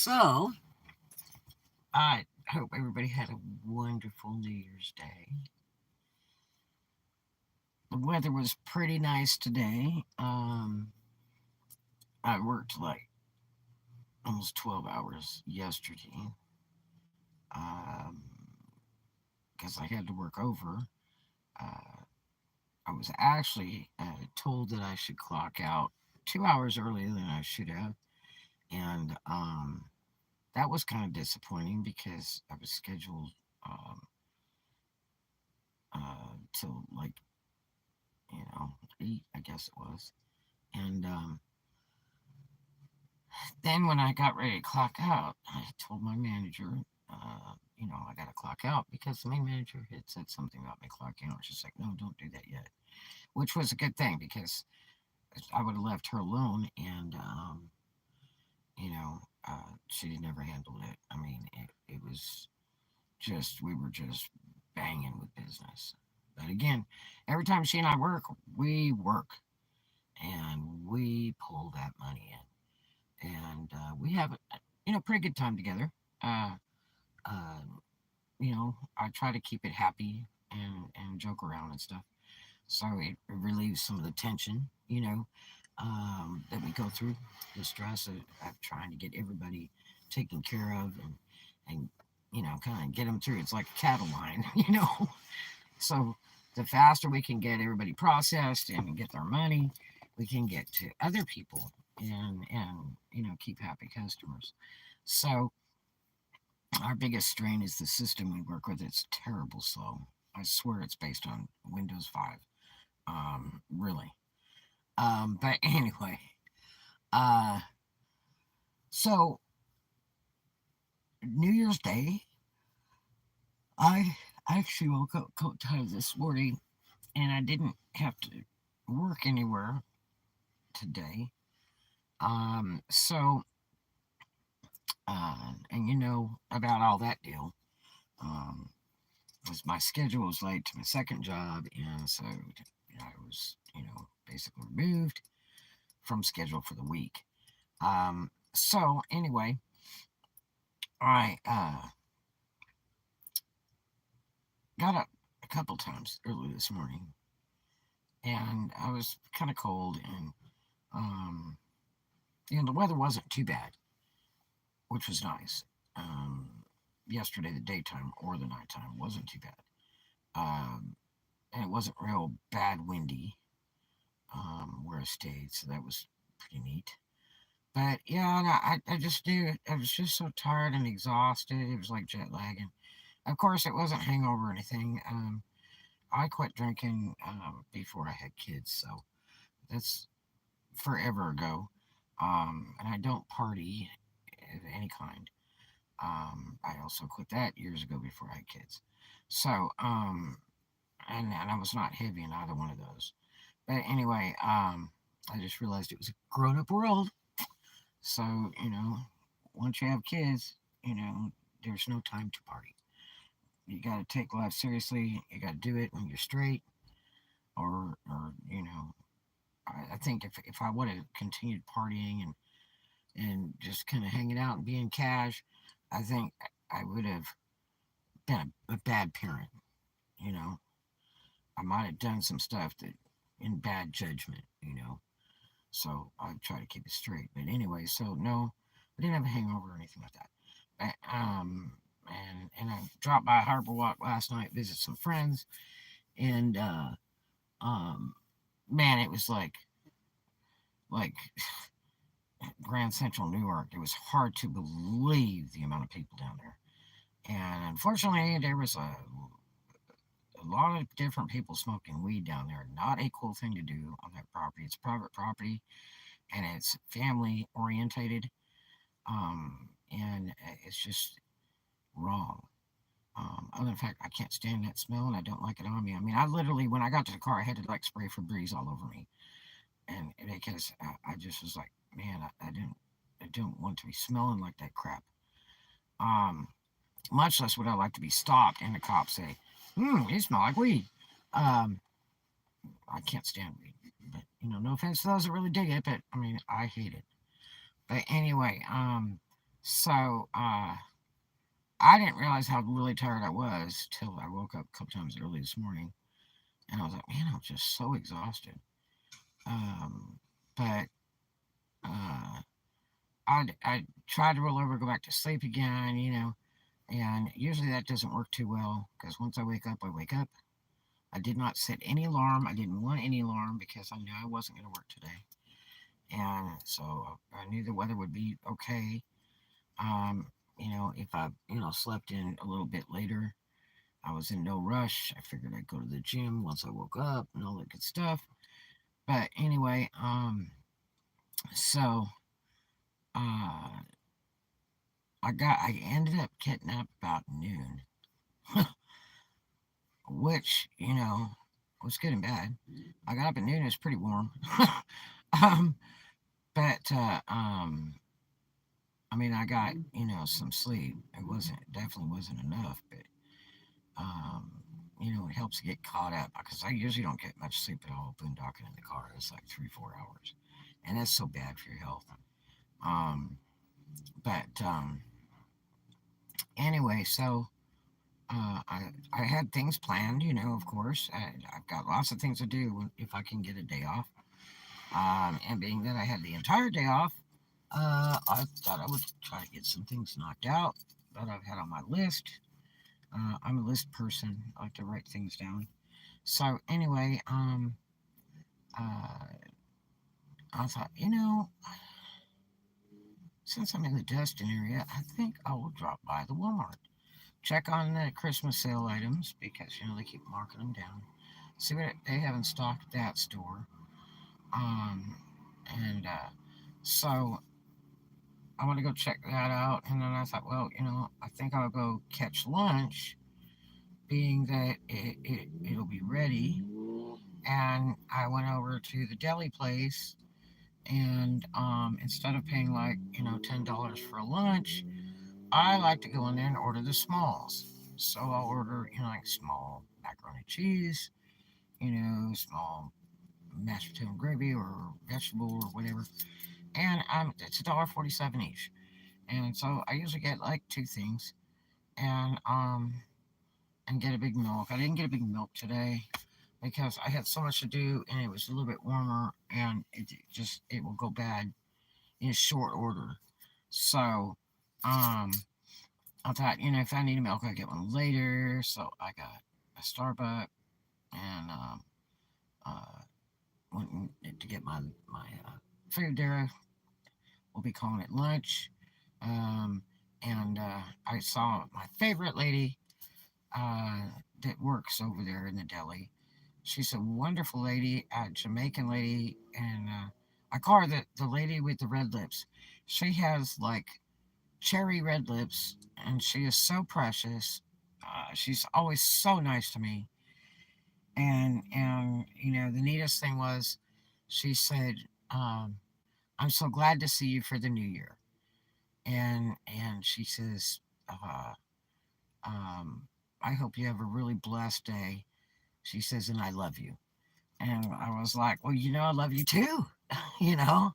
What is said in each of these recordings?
So, I hope everybody had a wonderful New Year's Day. The weather was pretty nice today. I worked like almost 12 hours yesterday because I had to work over. Uh, I was actually told that I should clock out 2 hours earlier than I should have. And that was kind of disappointing because I was scheduled um, till like, 8, I guess it was. And then when I got ready to clock out, I told my manager, I got to clock out because the main manager had said something about me clocking out. She's like, no, don't do that yet, which was a good thing because I would have left her alone and, she never handled it. I mean, it was just, we were just banging with business. But again, every time she and I work and we pull that money in. And we have pretty good time together. Uh, uh, I try to keep it happy and joke around and stuff, so it relieves some of the tension, that we go through, the stress of trying to get everybody taken care of and kind of get them through. It's like a cattle line, So the faster we can get everybody processed and get their money, we can get to other people and keep happy customers. So our biggest strain is the system we work with. It's terrible slow. I swear it's based on Windows 5. Really. But anyway, uh, so New Year's Day, I actually woke up a couple times this morning and I didn't have to work anywhere today. So, and about all that deal, um, was my schedule was late to my second job, and so I was, basically removed from schedule for the week. So anyway, I got up a couple times early this morning, and I was kind of cold, and um, the weather wasn't too bad, which was nice. Yesterday, the daytime or the nighttime wasn't too bad, and it wasn't real bad windy where I stayed, so that was pretty neat. But yeah, no, I just knew I was just so tired and exhausted. It was like jet lagging. Of course, it wasn't hangover or anything. I quit drinking before I had kids, so that's forever ago. And I don't party of any kind. I also quit that years ago before I had kids. So, and I was not heavy in either one of those. But anyway, I just realized it was a grown up world. So, once you have kids, there's no time to party. You got to take life seriously. You got to do it when you're straight. Or I think if I would have continued partying and just kind of hanging out and being cash, I think I would have been a bad parent. You know, I might have done some stuff that in bad judgment. So I try to keep it straight. But anyway, so no, I didn't have a hangover or anything like that. And I dropped by Harbor Walk last night, visit some friends, and um, man, it was like Grand Central Newark. It was hard to believe the amount of people down there. And unfortunately, there was a lot of different people smoking weed down there. Not a cool thing to do on that property. It's private property and it's family orientated. And it's just wrong. Other than the fact, I can't stand that smell and I don't like it on me. I mean, I literally, when I got to the car, I had to like spray Febreze all over me, and because I just was like, man, I didn't want to be smelling like that crap. Um, Much less would I like to be stopped and the cops say, you smell like weed. Um, I can't stand weed. But, no offense to those that really dig it, but I mean, I hate it. But anyway, So I didn't realize how really tired I was till I woke up a couple times early this morning, and I was like, man, I'm just so exhausted. Um, but uh, I tried to roll over, go back to sleep again, and usually that doesn't work too well because once I wake up, I wake up. I did not set any alarm. I didn't want any alarm because I knew I wasn't going to work today, and so I knew the weather would be okay. Um, if I slept in a little bit later, I was in no rush. I figured I'd go to the gym once I woke up and all that good stuff. But anyway, so uh, I ended up getting up about noon, which was good and bad. I got up at noon. It was pretty warm. um, but I mean, I got some sleep. It wasn't definitely wasn't enough, but um, it helps to get caught up because I usually don't get much sleep at all. Boondocking in the car, it's like 3 4 hours, and that's so bad for your health. Um, but anyway, so I had things planned, of course. I've got lots of things to do if I can get a day off. And being that I had the entire day off, I thought I would try to get some things knocked out that I've had on my list. I'm a list person. I like to write things down. So anyway, uh, I thought, since I'm in the Destin area, I think I will drop by the Walmart, check on the Christmas sale items because they keep marking them down. See what they have in stock at that store. Um, and so I want to go check that out. And then I thought, well, I think I'll go catch lunch, being that it'll be ready. And I went over to the deli place, and instead of paying like $10 for lunch, I like to go in there and order the smalls. So I'll order like small macaroni and cheese, small mashed potato and gravy or vegetable or whatever, and it's $1.47 each. And so I usually get like two things, and get a big milk. I didn't get a big milk today because I had so much to do, and it was a little bit warmer, and it will go bad in short order. So, um, I thought, if I need a milk, I'll get one later. So I got a Starbucks and uh, went to get my food there. We'll be calling it lunch. Um, and I saw my favorite lady uh, that works over there in the deli. She's a wonderful lady, a Jamaican lady, and I call her the lady with the red lips. She has like cherry red lips, and she is so precious. She's always so nice to me. And the neatest thing was, she said, um, "I'm so glad to see you for the new year." And she says, uh, um, "I hope you have a really blessed day." She says, "And I love you." And I was like, "Well, I love you too." you know.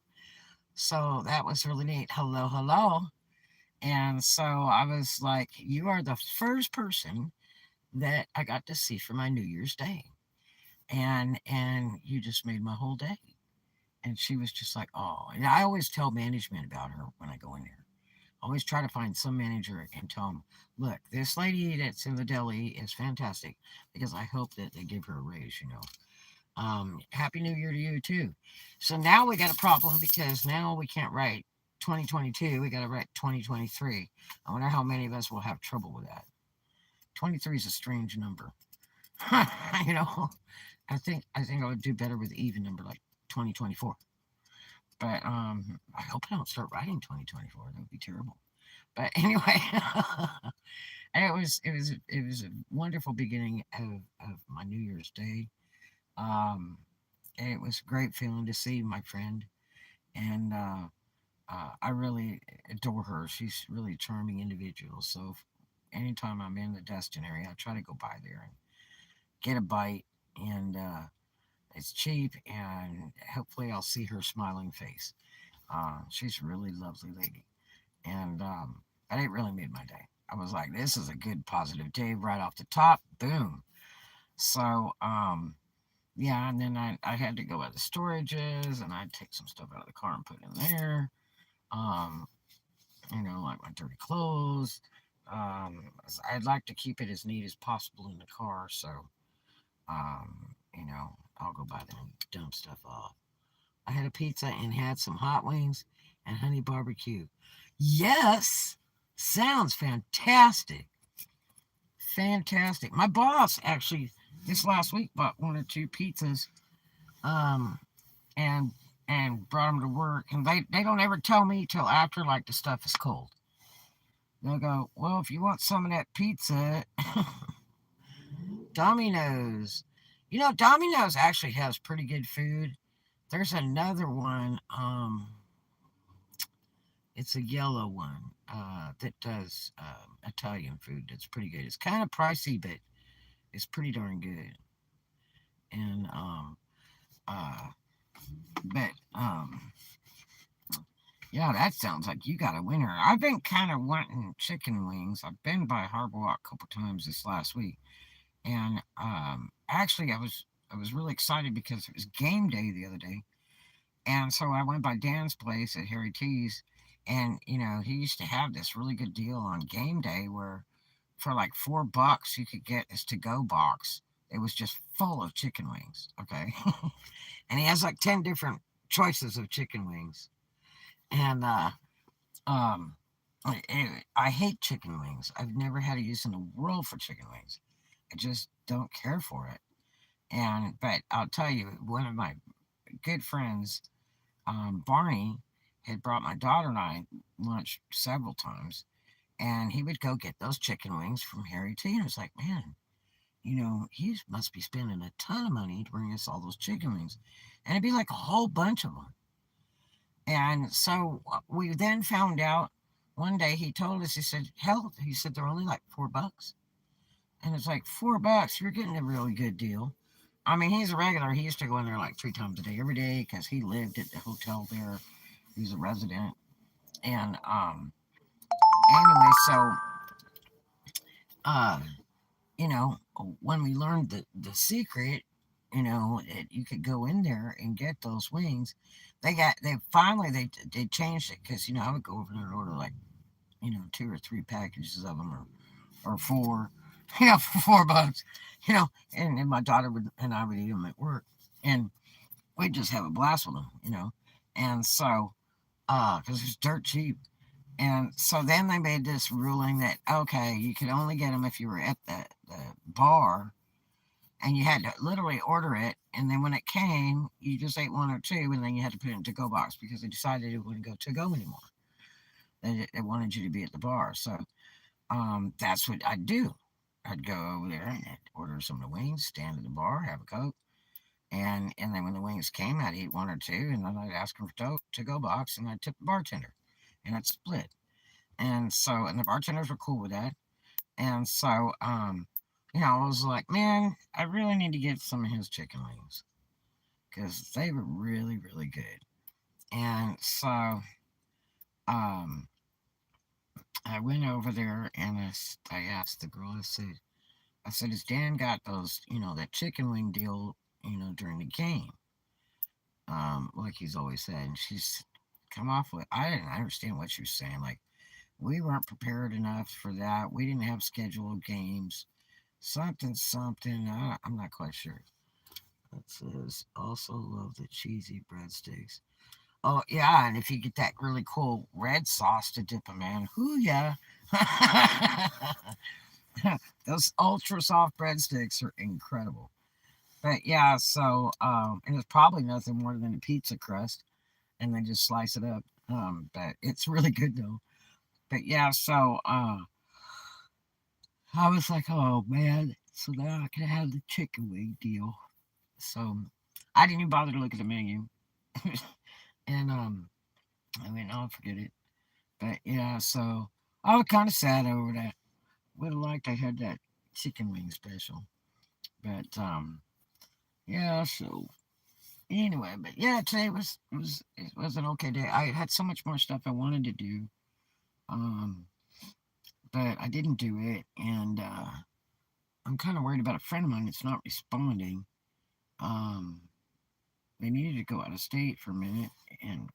So that was really neat. Hello, hello. And so I was like, "You are the first person that I got to see for my New Year's Day, and you just made my whole day." And she was just like, "Oh." And I always tell management about her when I go in there. I always try to find some manager and tell them, "Look, this lady that's in the deli is fantastic," because I hope that they give her a raise. Happy New Year to you too. So now we got a problem because now we can't write 2022. We got to write 2023. I wonder how many of us will have trouble with that. 23 is a strange number. you know, I think I would do better with an even number like 2024. But I hope I don't start writing 2024. That would be terrible. But anyway, it was a wonderful beginning of my New Year's Day. Um, it was a great feeling to see my friend, and I really adore her. She's really a charming individual. So anytime I'm in the Destin area, I try to go by there and get a bite, and it's cheap, and hopefully I'll see her smiling face. She's a really lovely lady. And but it really made my day. I was like, this is a good positive day right off the top. Boom. So yeah, and then I had to go at the storages and I'd take some stuff out of the car and put it in there. Um, like my dirty clothes. I'd like to keep it as neat as possible in the car, so I'll go by there and dump stuff off. I had a pizza and had some hot wings and honey barbecue. Yes, sounds fantastic. Fantastic. My boss actually this last week bought 1 or 2 pizzas, um, and brought them to work. And they don't ever tell me till after like the stuff is cold. They'll go, well, if you want some of that pizza, Domino's. Domino's actually has pretty good food. There's another one. It's a yellow one that does Italian food. That's pretty good. It's kind of pricey, but it's pretty darn good. And uh, but yeah, that sounds like you got a winner. I've been kind of wanting chicken wings. I've been by Harbor Walk a couple times this last week, and actually, I was really excited because it was game day the other day, and so I went by Dan's place at Harry T's, and he used to have this really good deal on game day where for like $4 you could get this to go box. It was just full of chicken wings. Okay, and he has like 10 different choices of chicken wings, and um. I hate chicken wings. I've never had a use in the world for chicken wings. I just don't care for it. But I'll tell you, one of my good friends, Barney, had brought my daughter and I lunch several times, and he would go get those chicken wings from Harry T. And I was like, man, he must be spending a ton of money to bring us all those chicken wings, and it'd be like a whole bunch of them. And so we then found out one day he told us, he said, hell, he said they're only like $4. And it's like $4, you're getting a really good deal. I mean, he's a regular. He used to go in there like 3 times a day, every day, because he lived at the hotel there. He's a resident. And anyway, so uh, you know, when we learned the secret, that you could go in there and get those wings, they finally they changed it because I would go over there and order like 2 or 3 packages of them or four, for $4, and my daughter would and I would eat them at work, and we'd just have a blast with them. And so, because it's dirt cheap. And so then they made this ruling that, okay, you could only get them if you were at the bar and you had to literally order it. And then when it came, you just ate 1 or 2 and then you had to put it in a to go box because they decided it wouldn't go to go anymore. They wanted you to be at the bar. So that's what I'd do. I'd go over there and I'd order some of the wings, stand at the bar, have a Coke. And then when the wings came, I'd eat 1 or 2, and then I'd ask them for to go box, and I'd tip the bartender, and I'd split. And the bartenders were cool with that. And so, I was like, man, I really need to get some of his chicken wings because they were really, really good. And so, um, I went over there and I asked the girl, I said, has Dan got those, that chicken wing deal, during the game? Like he's always said. And she's come off with, I didn't understand what she was saying. Like, we weren't prepared enough for that. We didn't have scheduled games. Something, something. I'm not quite sure. It says, also love the cheesy breadsticks. Oh, yeah, and if you get that really cool red sauce to dip them in, hoo yeah. Those ultra soft breadsticks are incredible. But yeah, so, and it's probably nothing more than a pizza crust, and then just slice it up. But it's really good though. But yeah, so, I was like, oh man, so now I can have the chicken wing deal. So I didn't even bother to look at the menu. And I mean, I'll forget it. But yeah, so I was kind of sad over that. Would have liked I had that chicken wing special. But yeah, so anyway, but yeah, today was it was an okay day. I had so much more stuff I wanted to do. Um, but I didn't do it, and I'm kind of worried about a friend of mine that's not responding. Um, they needed to go out of state for a minute and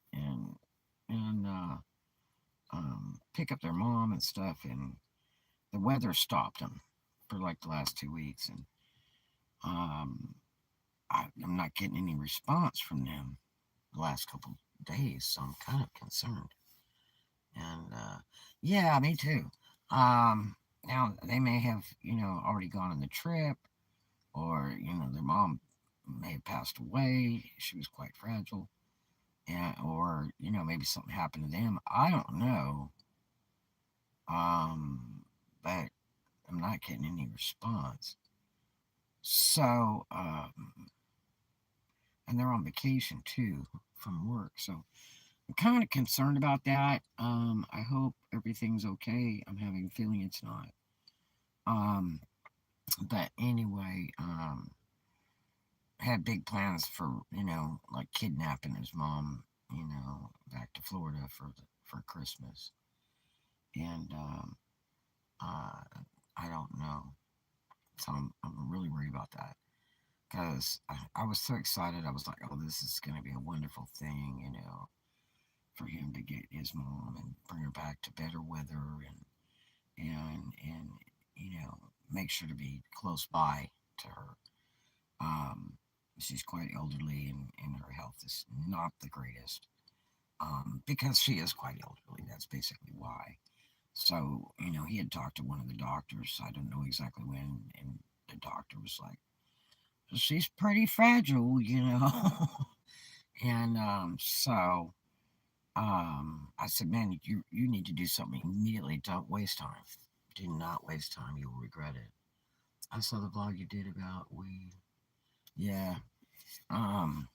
pick up their mom and stuff, and the weather stopped them for like the last 2 weeks, and um, I'm not getting any response from them the last couple days, so I'm kind of concerned. And yeah, me too. Now they may have, already gone on the trip, or their mom may have passed away. She was quite fragile, and or maybe something happened to them. I don't know. Um, but I'm not getting any response. So, and they're on vacation too from work. So I'm kind of concerned about that. I hope everything's okay. I'm having a feeling it's not. Um, but anyway, had big plans for like kidnapping his mom, back to Florida for Christmas, and uh, I don't know. So I'm really worried about that because I was so excited. I was like, oh, this is going to be a wonderful thing, for him to get his mom and bring her back to better weather and make sure to be close by to her. Um, she's quite elderly and her health is not the greatest. Because she is quite elderly. That's basically why. So, he had talked to one of the doctors. I don't know exactly when, and the doctor was like, she's pretty fragile. And I said, man, you need to do something immediately. Don't waste time. Do not waste time. You'll regret it. I saw the vlog you did about weed. Yeah. Um,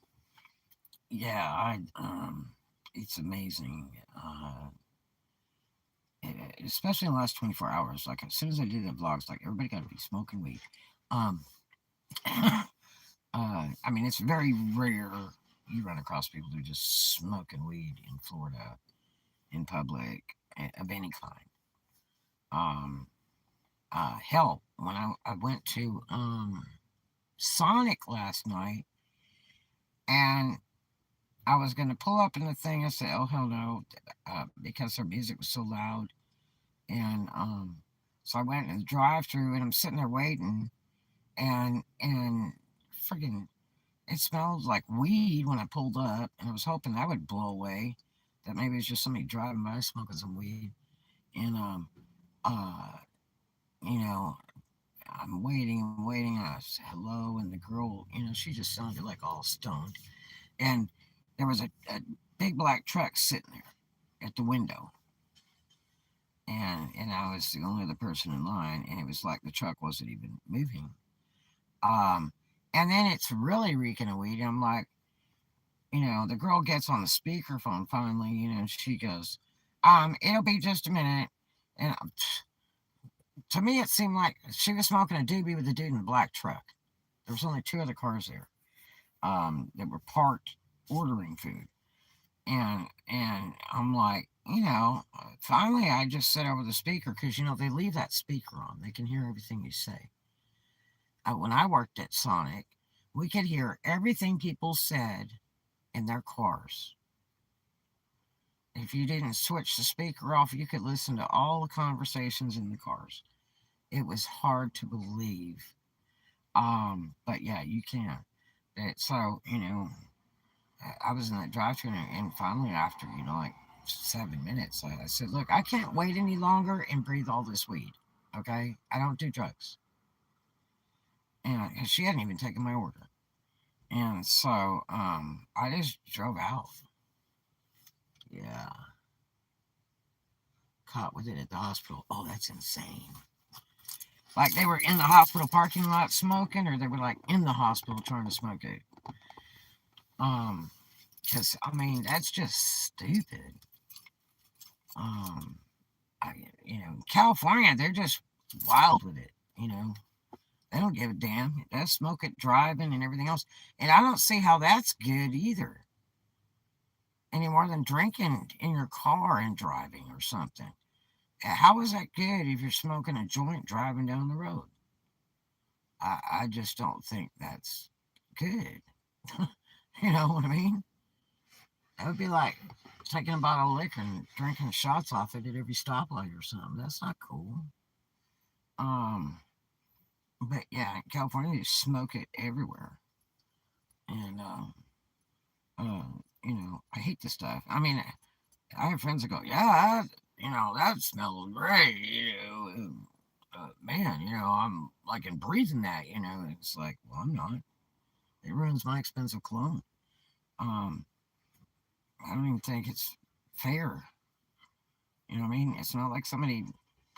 yeah, it's amazing. Especially in the last 24 hours. Like, as soon as I did the vlogs, like, everybody got to be smoking weed. Um, I mean, it's very rare you run across people who just smoking weed in Florida in public of any kind. Um, hell, when I went to Sonic last night and I was going to pull up in the thing, I said, oh, hell no, because their music was so loud. And so I went in the drive through and I'm sitting there waiting and friggin' it smelled like weed when I pulled up, and I was hoping that would blow away. That maybe it's just somebody driving by smoking some weed. And uh, you know, I'm waiting and waiting. And I said hello, and the girl, she just sounded like all stoned. And there was a big black truck sitting there at the window, and I was the only other person in line, and it was like the truck wasn't even moving. Um, and then it's really reeking of weed. And I'm like, the girl gets on the speakerphone finally, and she goes, it'll be just a minute. And to me, it seemed like she was smoking a doobie with the dude in the black truck. There was only two other cars there that were parked ordering food. And I'm like, finally I just said over the speaker because, they leave that speaker on. They can hear everything you say. When I worked at Sonic, we could hear everything people said in their cars. If you didn't switch the speaker off, you could listen to all the conversations in the cars. It was hard to believe. But yeah, you can. So, I was in that drive thru and finally after, like 7 minutes, I said, look, I can't wait any longer and breathe all this weed. Okay? I don't do drugs. And she hadn't even taken my order. And so I just drove out. Yeah. Caught with it at the hospital. Oh, that's insane. Like they were in the hospital parking lot smoking, or they were like in the hospital trying to smoke it. Because I mean that's just stupid. Um, California, they're just wild with it. They don't give a damn. They smoke it driving and everything else, and I don't see how that's good either. Any more than drinking in your car and driving or something. How is that good if you're smoking a joint driving down the road? I just don't think that's good. You know what I mean? That would be like taking a bottle of liquor and drinking shots off it at every stoplight or something. That's not cool. Um, but yeah, in California, you smoke it everywhere. And, I hate this stuff. I mean, I have friends that go, yeah, that smells great. Man, I'm like in breathing that, it's like, well, I'm not. It ruins my expensive cologne. Um, I don't even think it's fair. You know what I mean? It's not like somebody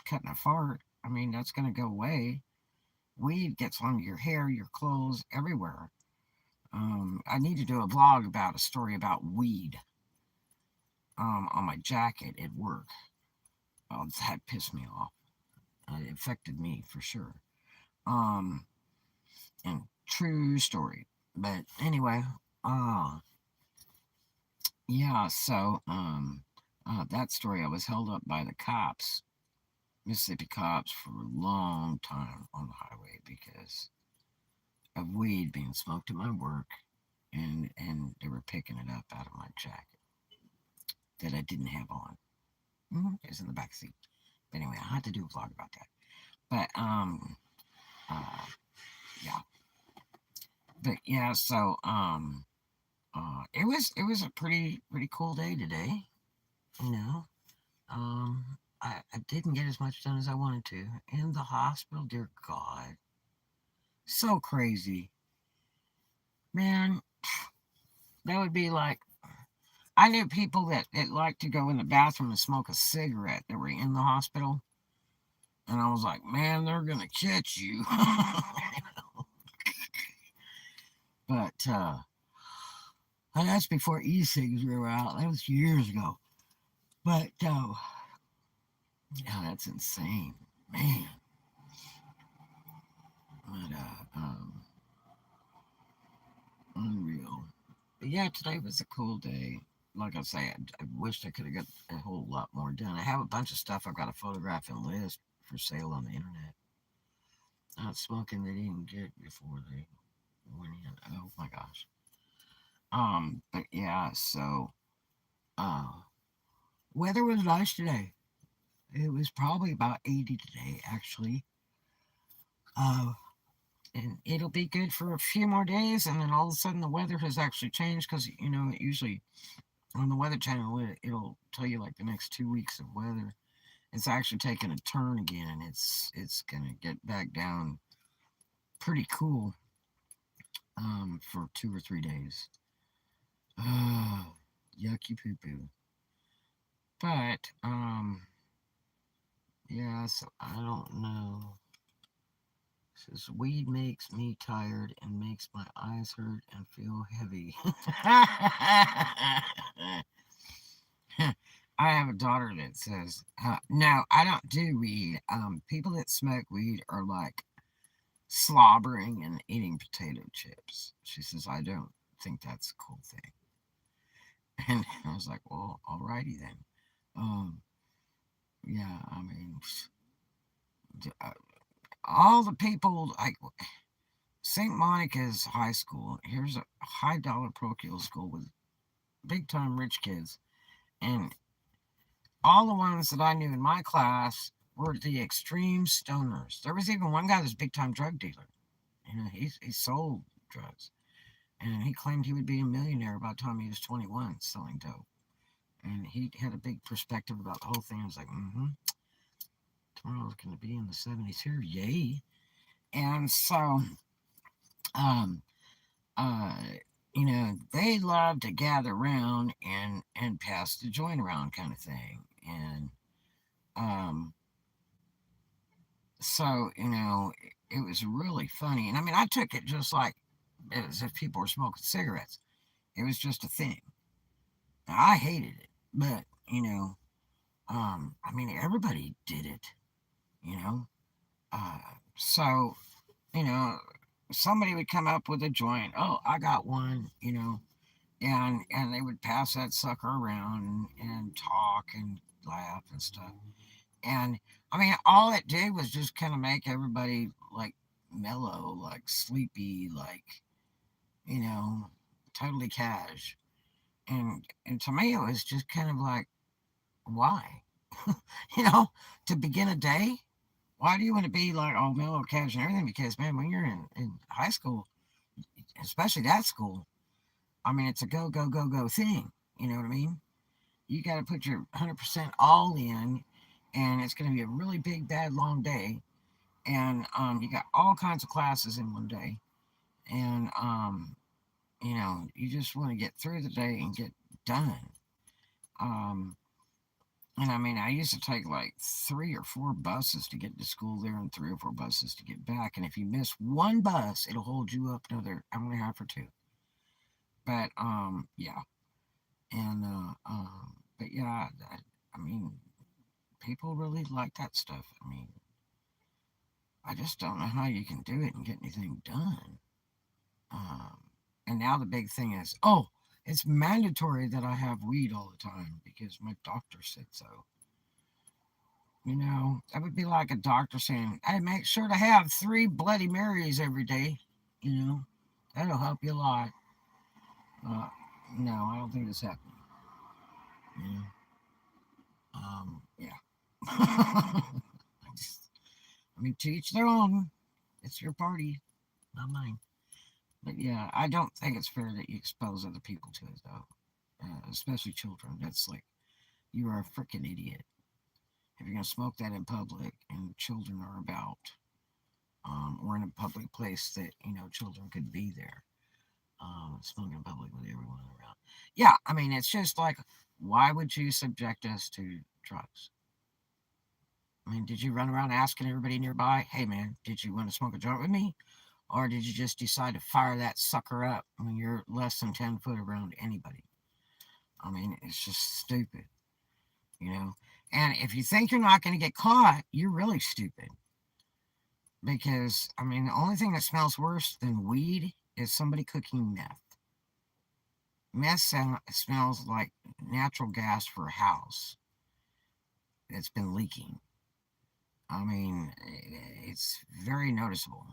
cutting a fart. I mean, that's going to go away. Weed gets onto your hair, your clothes, everywhere. I need to do a vlog about a story about weed on my jacket at work. Oh, that pissed me off. It affected me for sure. Um, and true story. But anyway, uh, yeah. That story, I was held up by the cops, Mississippi cops, for a long time on the highway because of weed being smoked at my work, and they were picking it up out of my jacket that I didn't have on. It was in the back seat. But anyway, I had to do a vlog about that. But uh, yeah, but yeah. It was a pretty cool day today. You know, I didn't get as much done as I wanted to in the hospital. Dear God, so crazy, man. That would be like I knew people that liked to go in the bathroom and smoke a cigarette that were in the hospital, and I was like, man, they're gonna catch you. But and that's before e-cigs were out. That was years ago. But yeah, that's insane, man. But unreal. But yeah, today was a cool day. Like I say, I wished I could have got a whole lot more done. I have a bunch of stuff I've got to photograph and list for sale on the internet. Not smoking they didn't get before they went in. Oh my gosh. But yeah, uh, weather was nice today. It was probably about 80 today, actually. Uh, and it'll be good for a few more days, and then all of a sudden the weather has actually changed because usually on the Weather Channel it'll tell you like the next 2 weeks of weather. It's actually taking a turn again, and it's gonna get back down pretty cool for 2 or 3 days. Yucky poo poo. But yeah, so I don't know. It says weed makes me tired and makes my eyes hurt and feel heavy. I have a daughter that says, "No, I don't do weed. People that smoke weed are like slobbering and eating potato chips." She says, "I don't think that's a cool thing." And I was like, "Well, alrighty then." Um, yeah, I mean, uh, all the people like St. Monica's High School. Here's a high dollar parochial school with big time rich kids, and all the ones that I knew in my class were the extreme stoners. There was even one guy that's a big time drug dealer. He sold drugs, and he claimed he would be a millionaire by the time he was 21 selling dope. And he had a big perspective about the whole thing. I was like, tomorrow's going to be in the 70s here, yay! And so, um, uh, they love to gather around and pass the joint around, kind of thing. And um, so it was really funny. And I mean, I took it just like as if people were smoking cigarettes. It was just a thing. I hated it, but I mean, everybody did it. You know, uh, so you know, somebody would come up with a joint. Oh, I got one. And they would pass that sucker around and talk and laugh and stuff. And I mean, all it did was just kind of make everybody like mellow, like sleepy, like, you know, totally cash. And to me, it was just kind of like, why? you know, to begin a day, why do you want to be like all mellow, cash, and everything? Because man, when you're in high school, especially that school, I mean, it's a go, go, go, go thing. You know what I mean? You got to put your 100% all in, and it's going to be a really big, bad, long day. And you got all kinds of classes in one day. And, you know, you just want to get through the day and get done. Um, and I mean, I used to take like 3 or 4 buses to get to school there and 3 or 4 buses to get back. And if you miss one bus, it'll hold you up another hour and a half or two. But, yeah. But yeah, I mean, people really like that stuff. I mean, I just don't know how you can do it and get anything done. Um, and now the big thing is, oh, it's mandatory that I have weed all the time because my doctor said so. You know, that would be like a doctor saying, hey, make sure to have 3 Bloody Marys every day. You know, that'll help you a lot. Uh, no, I don't think it's happening. You know, yeah. I mean, to each their own. It's your party, not mine. But yeah, I don't think it's fair that you expose other people to it, though. Especially children. That's like, you are a freaking idiot. If you're going to smoke that in public and children are about, or in a public place that, you know, children could be there, smoking in public with everyone around. Yeah, I mean, it's just like, why would you subject us to drugs? I mean, did you run around asking everybody nearby, hey man, did you want to smoke a joint with me? Or did you just decide to fire that sucker up when you're less than 10 foot around anybody? I mean, it's just stupid, you know? And if you think you're not going to get caught, you're really stupid. Because, I mean, the only thing that smells worse than weed is somebody cooking meth. Meth smells like natural gas for a house that's been leaking. I mean, it's very noticeable.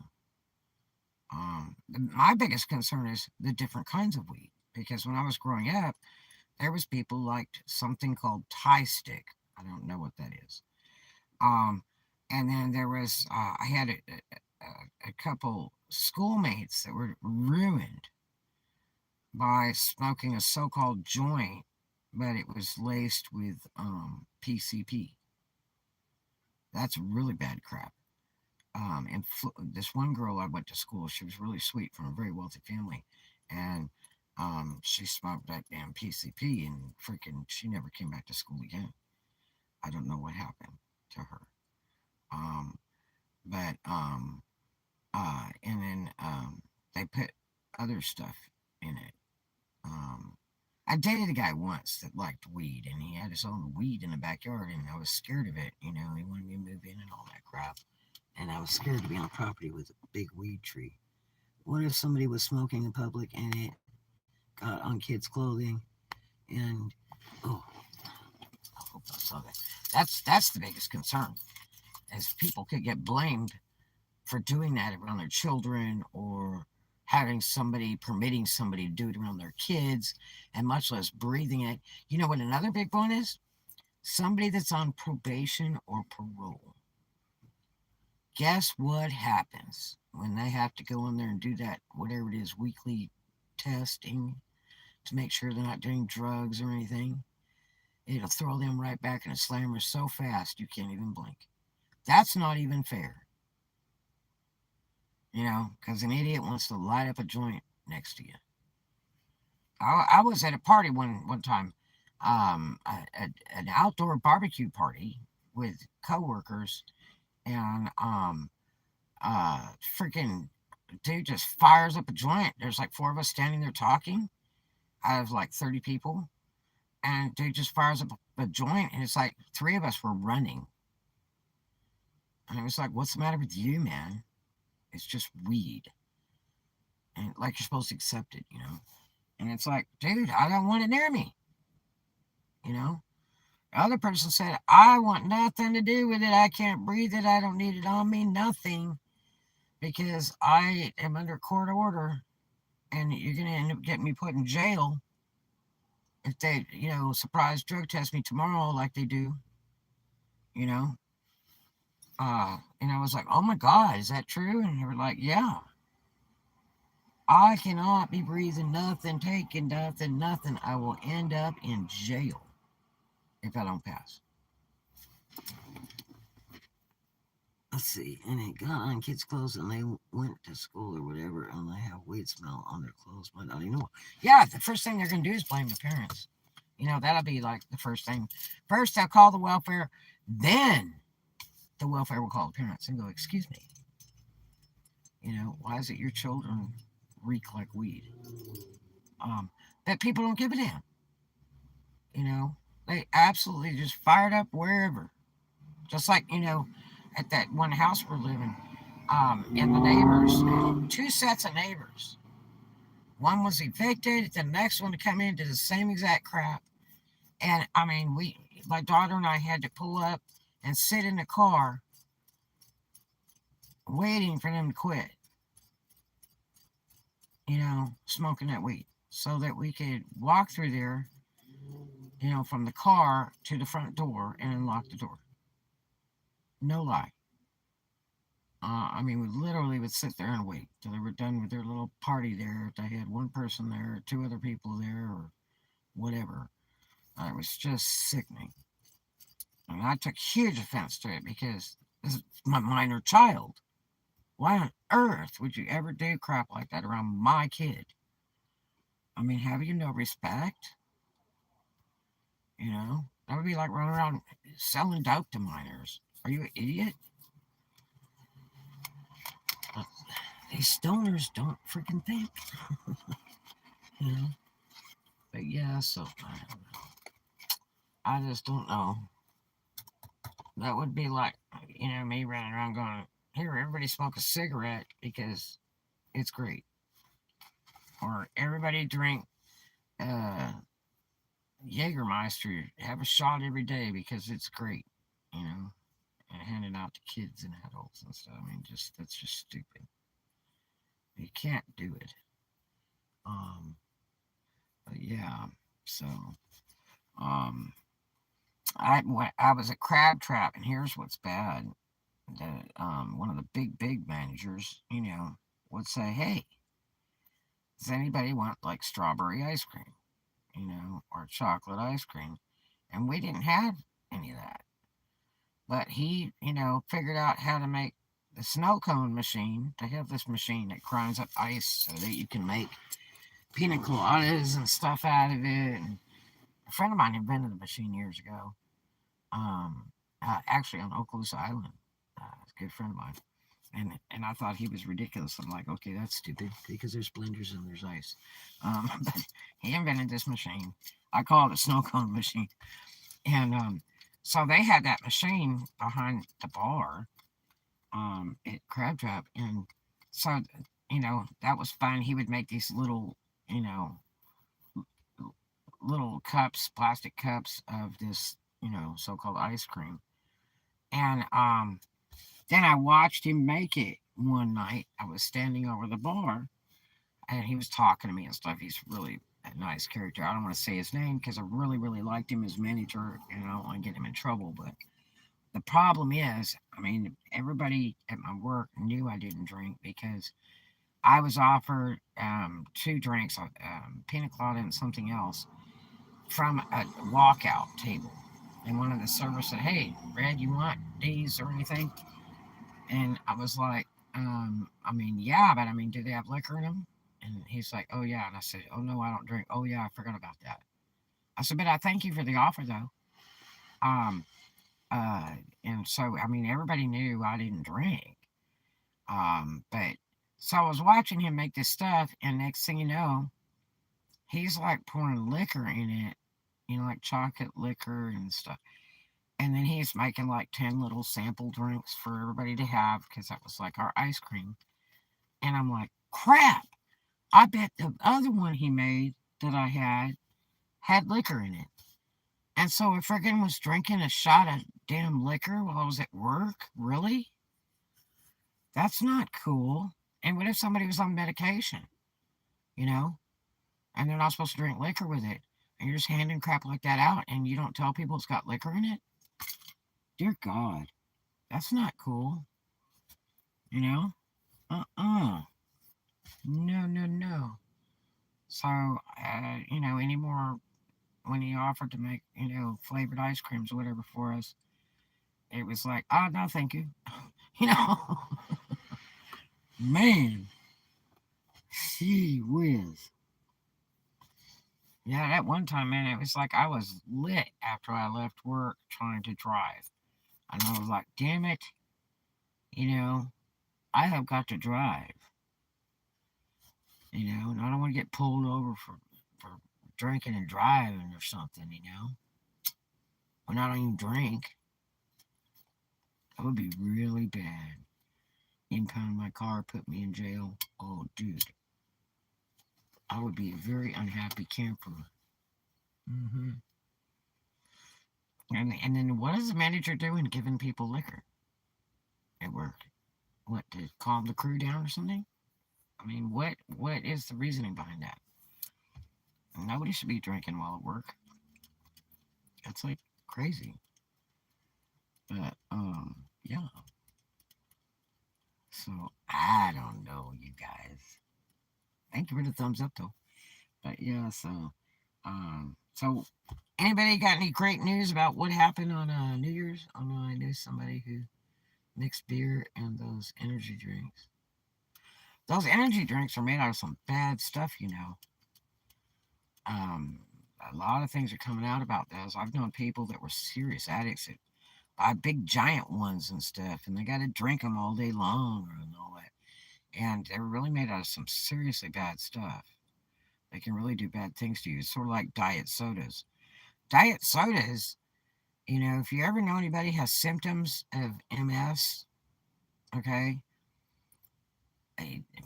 My biggest concern is the different kinds of weed. Because when I was growing up, there was people liked something called Thai stick. I don't know what that is. Um, and then there was I had a couple schoolmates that were ruined by smoking a so-called joint, but it was laced with PCP. That's really bad crap. And this one girl I went to school, she was really sweet from a very wealthy family, and she smoked that damn PCP, and freaking, she never came back to school again. I don't know what happened to her. Um, and then they put other stuff in it. Um, I dated a guy once that liked weed, and he had his own weed in the backyard, and I was scared of it. You know, he wanted me to move in and all that crap, and I was scared to be on a property with a big weed tree. What if somebody was smoking in public and it got on kids' clothing? And oh, I hope I saw that. That's the biggest concern, is people could get blamed for doing that around their children, or having somebody, permitting somebody to do it around their kids, and much less breathing it. You know what another big one is? Somebody that's on probation or parole. Guess what happens when they have to go in there and do that, whatever it is, weekly testing to make sure they're not doing drugs or anything? It'll throw them right back in a slammer so fast you can't even blink. That's not even fair, you know, because an idiot wants to light up a joint next to you. I was at a party one time, an outdoor barbecue party with coworkers, and freaking dude just fires up a joint. There's like 4 of us standing there talking out of like 30 people, and dude just fires up a joint, and it's like 3 of us were running, and it was like, what's the matter with you, man? It's just weed, and like, you're supposed to accept it. And it's like, dude, I don't want it near me, you know. Other person said, I want nothing to do with it. I can't breathe it. I don't need it on me. Nothing. Because I am under court order and you're going to end up getting me put in jail if they, surprise drug test me tomorrow like they do, you know. And I was like, oh my God, is that true? And they were like, yeah, I cannot be breathing nothing, taking nothing, nothing. I will end up in jail if I don't pass. Let's see. And it got on kids' clothes and they went to school or whatever and they have weed smell on their clothes. But I don't know. Yeah, the first thing they're going to do is blame the parents. That'll be like the first thing. First, they'll call the welfare. Then the welfare will call the parents and go, excuse me, why is it your children reek like weed? That people don't give a damn. They absolutely just fired up wherever. Just like, at that one house we're living, and the neighbors, two sets of neighbors. One was evicted, the next one to come in did the same exact crap. And I mean, my daughter and I had to pull up and sit in the car waiting for them to quit, smoking that weed so that we could walk through there, from the car to the front door and unlock the door. No lie. I mean, we literally would sit there and wait till they were done with their little party there. If they had one person there, or two other people there, or whatever. It was just sickening. And I took huge offense to it because this is my minor child. Why on earth would you ever do crap like that around my kid? I mean, have you no respect? That would be like running around selling dope to minors. Are you an idiot? These stoners don't freaking think. you know? But yeah, so I just don't know. That would be like, me running around going, here, everybody smoke a cigarette because it's great. Or everybody drink Jägermeister, have a shot every day because it's great, and handing out to kids and adults and stuff. I mean, that's just stupid. You can't do it. Um, but yeah, so um, I was at Crab Trap, and here's what's bad. One of the big managers, would say, "Hey, does anybody want like strawberry ice cream, or chocolate ice cream?" And we didn't have any of that. But he, figured out how to make the snow cone machine. They have this machine that grinds up ice so that you can make pina coladas and stuff out of it. And a friend of mine invented the machine years ago. Um, Actually on Okaloosa Island. A good friend of mine. And I thought he was ridiculous. I'm like, okay, that's stupid because there's blenders and there's ice. But he invented this machine. I call it a snow cone machine. And so they had that machine behind the bar at Crab Trap. And so, that was fun. He would make these you know, little cups, plastic cups of this, so-called ice cream. And then I watched him make it one night. I was standing over the bar and he was talking to me and stuff. He's really a nice character. I don't want to say his name because I really, really liked him as manager and I don't want to get him in trouble. But the problem is, I mean, everybody at my work knew I didn't drink because I was offered two drinks, pina colada and something else, from a walkout table. And one of the servers said, "Hey, Red, you want these or anything?" And I was like, I mean, yeah, but I mean, do they have liquor in them? And he's like, "Oh, yeah." And I said, "Oh, no, I don't drink." "Oh, yeah, I forgot about that." I said, "But I thank you for the offer, though." Um, and so, I mean, everybody knew I didn't drink. But so I was watching him make this stuff, and next thing you know, he's like pouring liquor in it, like chocolate liquor and stuff. And then he's making like 10 little sample drinks for everybody to have because that was like our ice cream. And I'm like, crap, I bet the other one he made that I had liquor in it. And so I freaking was drinking a shot of damn liquor while I was at work? Really? That's not cool. And what if somebody was on medication, you know, and they're not supposed to drink liquor with it? And you're just handing crap like that out and you don't tell people it's got liquor in it? Dear God, that's not cool, you know? No, no, no. So, anymore when he offered to make, flavored ice creams or whatever for us, it was like, oh, no, thank you. You know, man, gee whiz. Yeah, that one time, man, it was like I was lit after I left work trying to drive. And I was like, damn it, you know, I have got to drive, and I don't want to get pulled over for drinking and driving or something, when I don't even drink. That would be really bad. Impound my car, put me in jail. Oh, dude, I would be a very unhappy camper. hmm And then what is the manager doing giving people liquor at work? What, to calm the crew down or something? I mean, what is the reasoning behind that? Nobody should be drinking while at work. That's like crazy. But yeah. So I don't know, you guys. Thank you for the thumbs up though. But yeah, so anybody got any great news about what happened on New Year's? I know I knew somebody who mixed beer and those energy drinks. Those energy drinks are made out of some bad stuff. Um, a lot of things are coming out about those. I've known people that were serious addicts that buy big giant ones and stuff, and they got to drink them all day long and all that. And they're really made out of some seriously bad stuff. They can really do bad things to you. It's sort of like diet sodas. Diet sodas, if you ever know anybody has symptoms of MS, okay,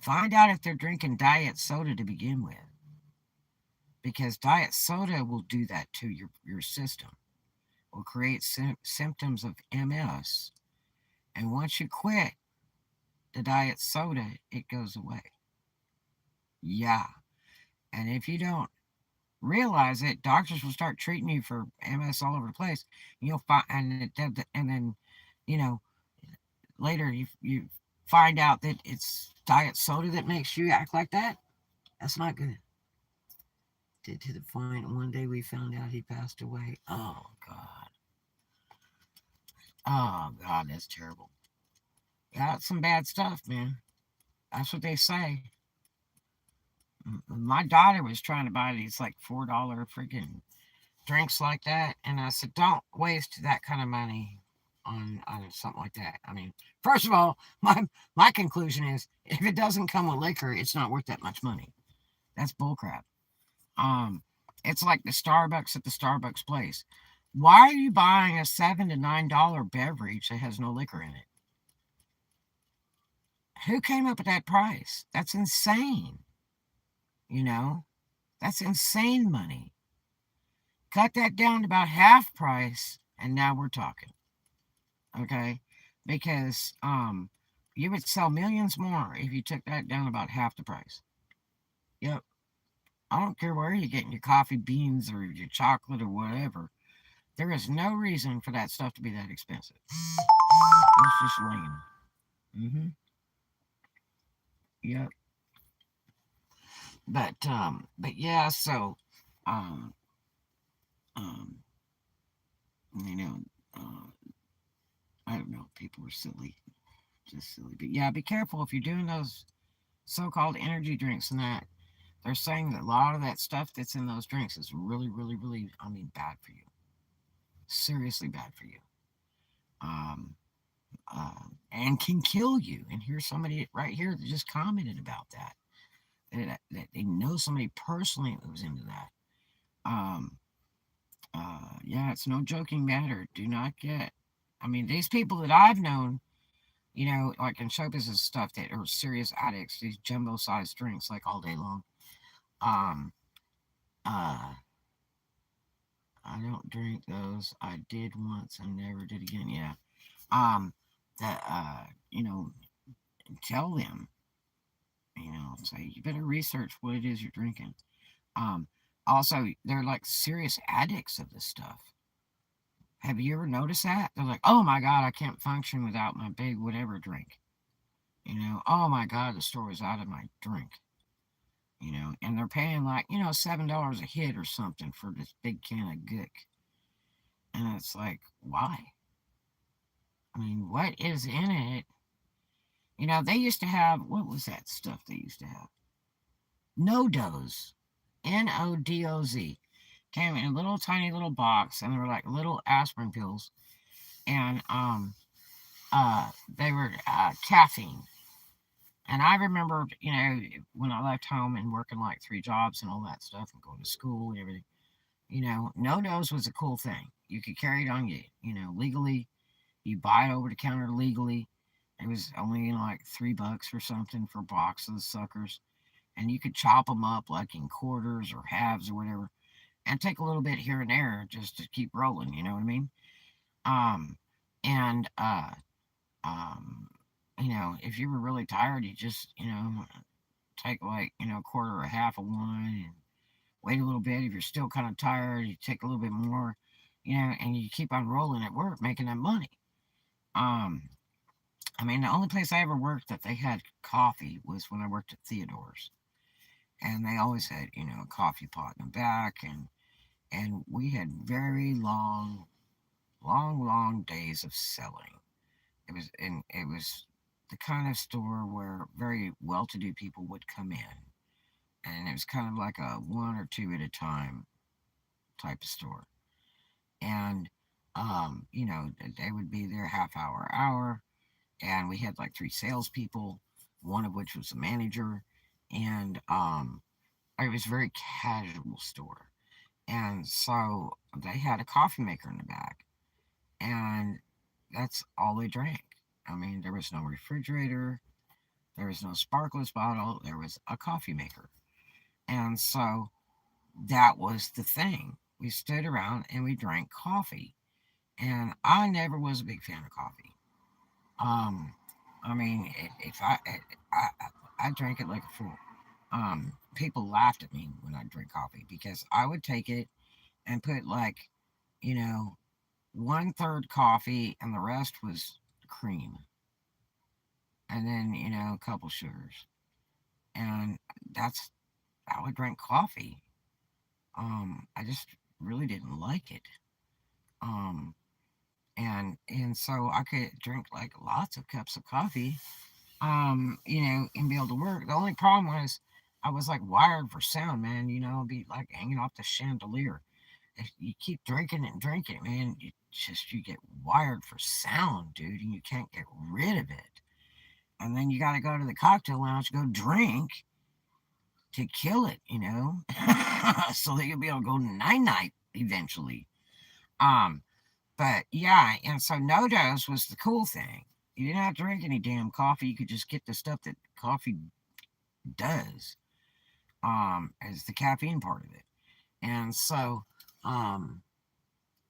find out if they're drinking diet soda to begin with. Because diet soda will do that to your system. Will create symptoms of MS. And once you quit the diet soda, it goes away. Yeah. And if you don't realize it, doctors will start treating you for MS all over the place. You'll find, and then, you know, later you find out that it's diet soda that makes you act like that. That's not good. Did to the point one day we found out he passed away. Oh God. Oh God, that's terrible. Yeah, that's some bad stuff, man. That's what they say. My daughter was trying to buy these like $4 freaking drinks like that, and I said, "Don't waste that kind of money on something like that." I mean, first of all, my conclusion is if it doesn't come with liquor, it's not worth that much money. That's bullcrap. Um, it's like the Starbucks at the Starbucks place. Why are you buying a $7 to $9 beverage that has no liquor in it? Who came up with that price? That's insane. You know, that's insane money. Cut that down to about half price, and now we're talking. Okay, because you would sell millions more if you took that down about half the price. Yep. I don't care where you're getting your coffee beans or your chocolate or whatever. There is no reason for that stuff to be that expensive. It's just lame. Yep. But yeah. So, um, um, you know, uh, I don't know. People are silly, just silly. But yeah, be careful if you're doing those so-called energy drinks and that. They're saying that a lot of that stuff that's in those drinks is really, really, really, I mean, bad for you. Seriously bad for you. Um, and can kill you. And here's somebody right here that just commented about that. That they know somebody personally that was into that. Um, yeah, it's no joking matter. Do not get. I mean, these people that I've known, like in show business stuff that are serious addicts, these jumbo-sized drinks, like all day long. Um, uh, I don't drink those. I did once and never did again. Yeah. Um, that you know, tell them, say you better research what it is you're drinking. Um, Also, they're like serious addicts of this stuff. Have you ever noticed that? They're like, oh my God, I can't function without my big whatever drink. Oh my God, the store is out of my drink. And they're paying like, $7 a hit or something for this big can of gook. And it's like, why? I mean, what is in it? They used to have, what was that stuff they used to have? Nodos. Nodoz. Came in a little tiny little box, and they were like little aspirin pills. And they were caffeine. And I remember, when I left home and working like 3 jobs and all that stuff and going to school and everything, no dose was a cool thing. You could carry it on you, legally. You buy it over the counter legally. It was only like $3 or something for a box of the suckers. And you could chop them up like in quarters or halves or whatever and take a little bit here and there just to keep rolling, you know what I mean? Um, and um, if you were really tired, you just, take like, a quarter or a half of one and wait a little bit. If you're still kind of tired, you take a little bit more, and you keep on rolling at work, making that money. Um, I mean, the only place I ever worked that they had coffee was when I worked at Theodore's, and they always had, a coffee pot in the back, and we had very long, long, long days of selling. It was the kind of store where very well-to-do people would come in, and it was kind of like a one or two at a time type of store. And they would be there half hour, and we had like 3 salespeople, one of which was a manager, and it was a very casual store. And so they had a coffee maker in the back, and that's all they drank. I mean, there was no refrigerator, there was no sparklers bottle, there was a coffee maker. And so that was the thing. We stood around and we drank coffee. And I never was a big fan of coffee. Um, I mean, if I drank it like a fool. People laughed at me when I drink coffee because I would take it and put like, you know, 1/3 coffee and the rest was cream, and then a couple sugars, and that's how I drank coffee. I just really didn't like it. Um, and so I could drink like lots of cups of coffee, and be able to work. The only problem was I was like wired for sound, man. I'd be like hanging off the chandelier. If you keep drinking and drinking, man, you get wired for sound, dude, and you can't get rid of it. And then you got to go to the cocktail lounge, go drink to kill it, so that you'll be able to go night night eventually. Um, but yeah, and so no dose was the cool thing. You didn't have to drink any damn coffee. You could just get the stuff that coffee does, as the caffeine part of it. And so, um,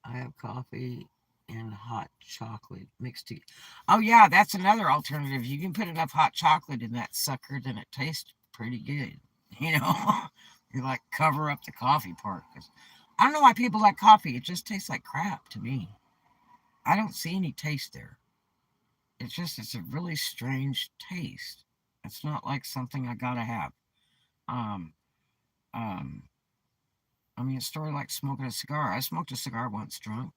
I have coffee and hot chocolate mixed together. Oh yeah, that's another alternative. You can put enough hot chocolate in that sucker, then it tastes pretty good. You know, you like cover up the coffee part because I don't know why people like coffee. It just tastes like crap to me. I don't see any taste there. It's a really strange taste. It's not like something I gotta have. Um, um, I mean, a story like smoking a cigar. I smoked a cigar once drunk.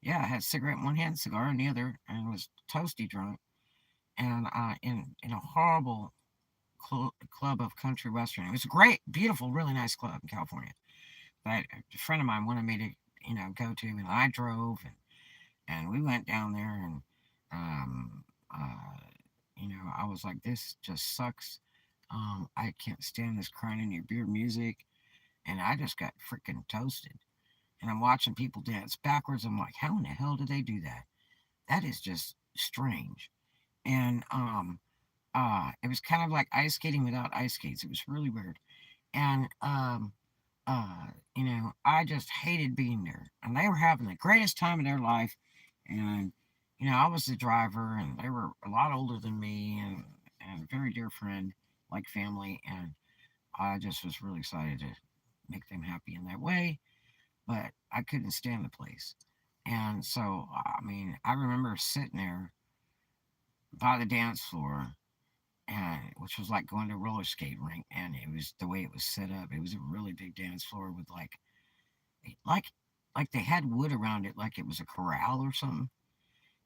Yeah, I had a cigarette in one hand, cigar in the other, and was toasty drunk. And in a horrible club of country western. It was a great, beautiful, really nice club in California that a friend of mine wanted me to, go to, and I drove, and we went down there, and um, uh, I was like, this just sucks. I can't stand this crying in your beer music, and I just got freaking toasted. And I'm watching people dance backwards. I'm like, how in the hell did they do that? That is just strange. And it was kind of like ice skating without ice skates. It was really weird. And I just hated being there. And they were having the greatest time of their life. And, I was the driver, and they were a lot older than me, and a very dear friend, like family. And I just was really excited to make them happy in that way. But I couldn't stand the place. And so, I mean, I remember sitting there by the dance floor, and which was like going to a roller skate rink, and it was the way it was set up. It was a really big dance floor with like like they had wood around it, like it was a corral or something.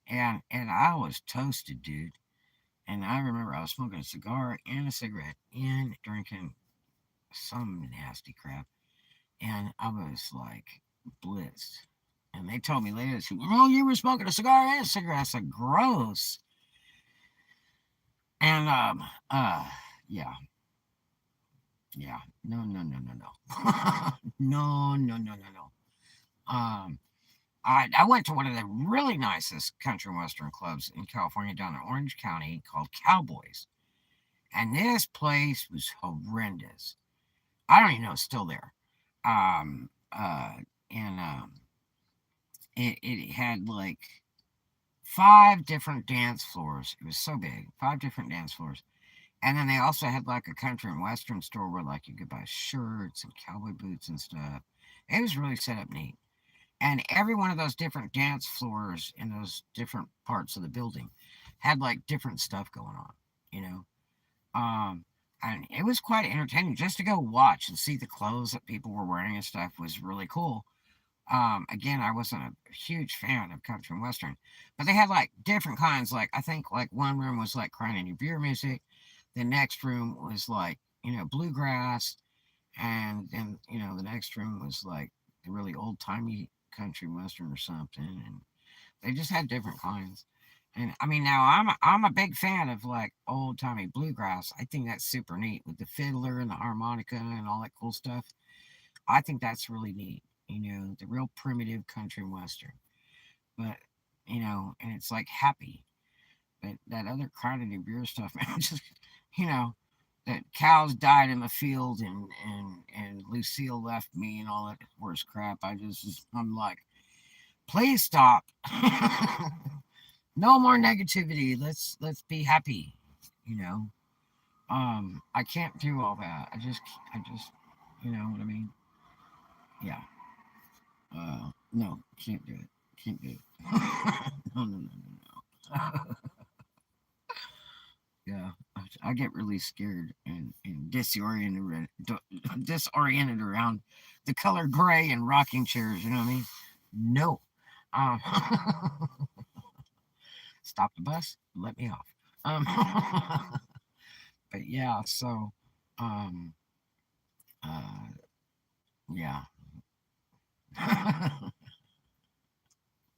And I was toasted, dude. And I remember I was smoking a cigar and a cigarette and drinking some nasty crap, and I was like blitzed. And they told me later, "Oh, you were smoking a cigar and a cigarette." I said, "Gross." And yeah, yeah, no, no, no, no, no, no, no, no, no, no. Um, I went to one of the really nicest country and western clubs in California down in Orange County called Cowboys, and this place was horrendous. I don't even know it's still there. Um, uh, and it had like five different dance floors. It was so big, five different dance floors. And then they also had like a country and western store where like you could buy shirts and cowboy boots and stuff. It was really set up neat. And every one of those different dance floors in those different parts of the building had like different stuff going on, you know. Um, and it was quite entertaining just to go watch and see the clothes that people were wearing and stuff was really cool. Again, I wasn't a huge fan of country and western, but they had like different kinds. Like I think like one room was like crying in your beer music, the next room was like bluegrass, and then the next room was like the really old timey country western or something, and they just had different kinds. And I mean, now I'm a big fan of like old timey bluegrass. I think that's super neat with the fiddler and the harmonica and all that cool stuff. I think that's really neat. The real primitive country western. But and it's like happy. But that other crowded and beer stuff, man, just you know, that cows died in the field, and Lucille left me and all that horse crap. I'm like, please stop. No more negativity. Let's be happy. You know. I can't do all that. I just you know what I mean? Yeah. No, can't do it. Can't do it. No, no, no, no, no. Yeah, I get really scared and disoriented around the color gray and rocking chairs. You know what I mean? No. Um, Stop the bus. Let me off. Um, but yeah, so um, uh, yeah.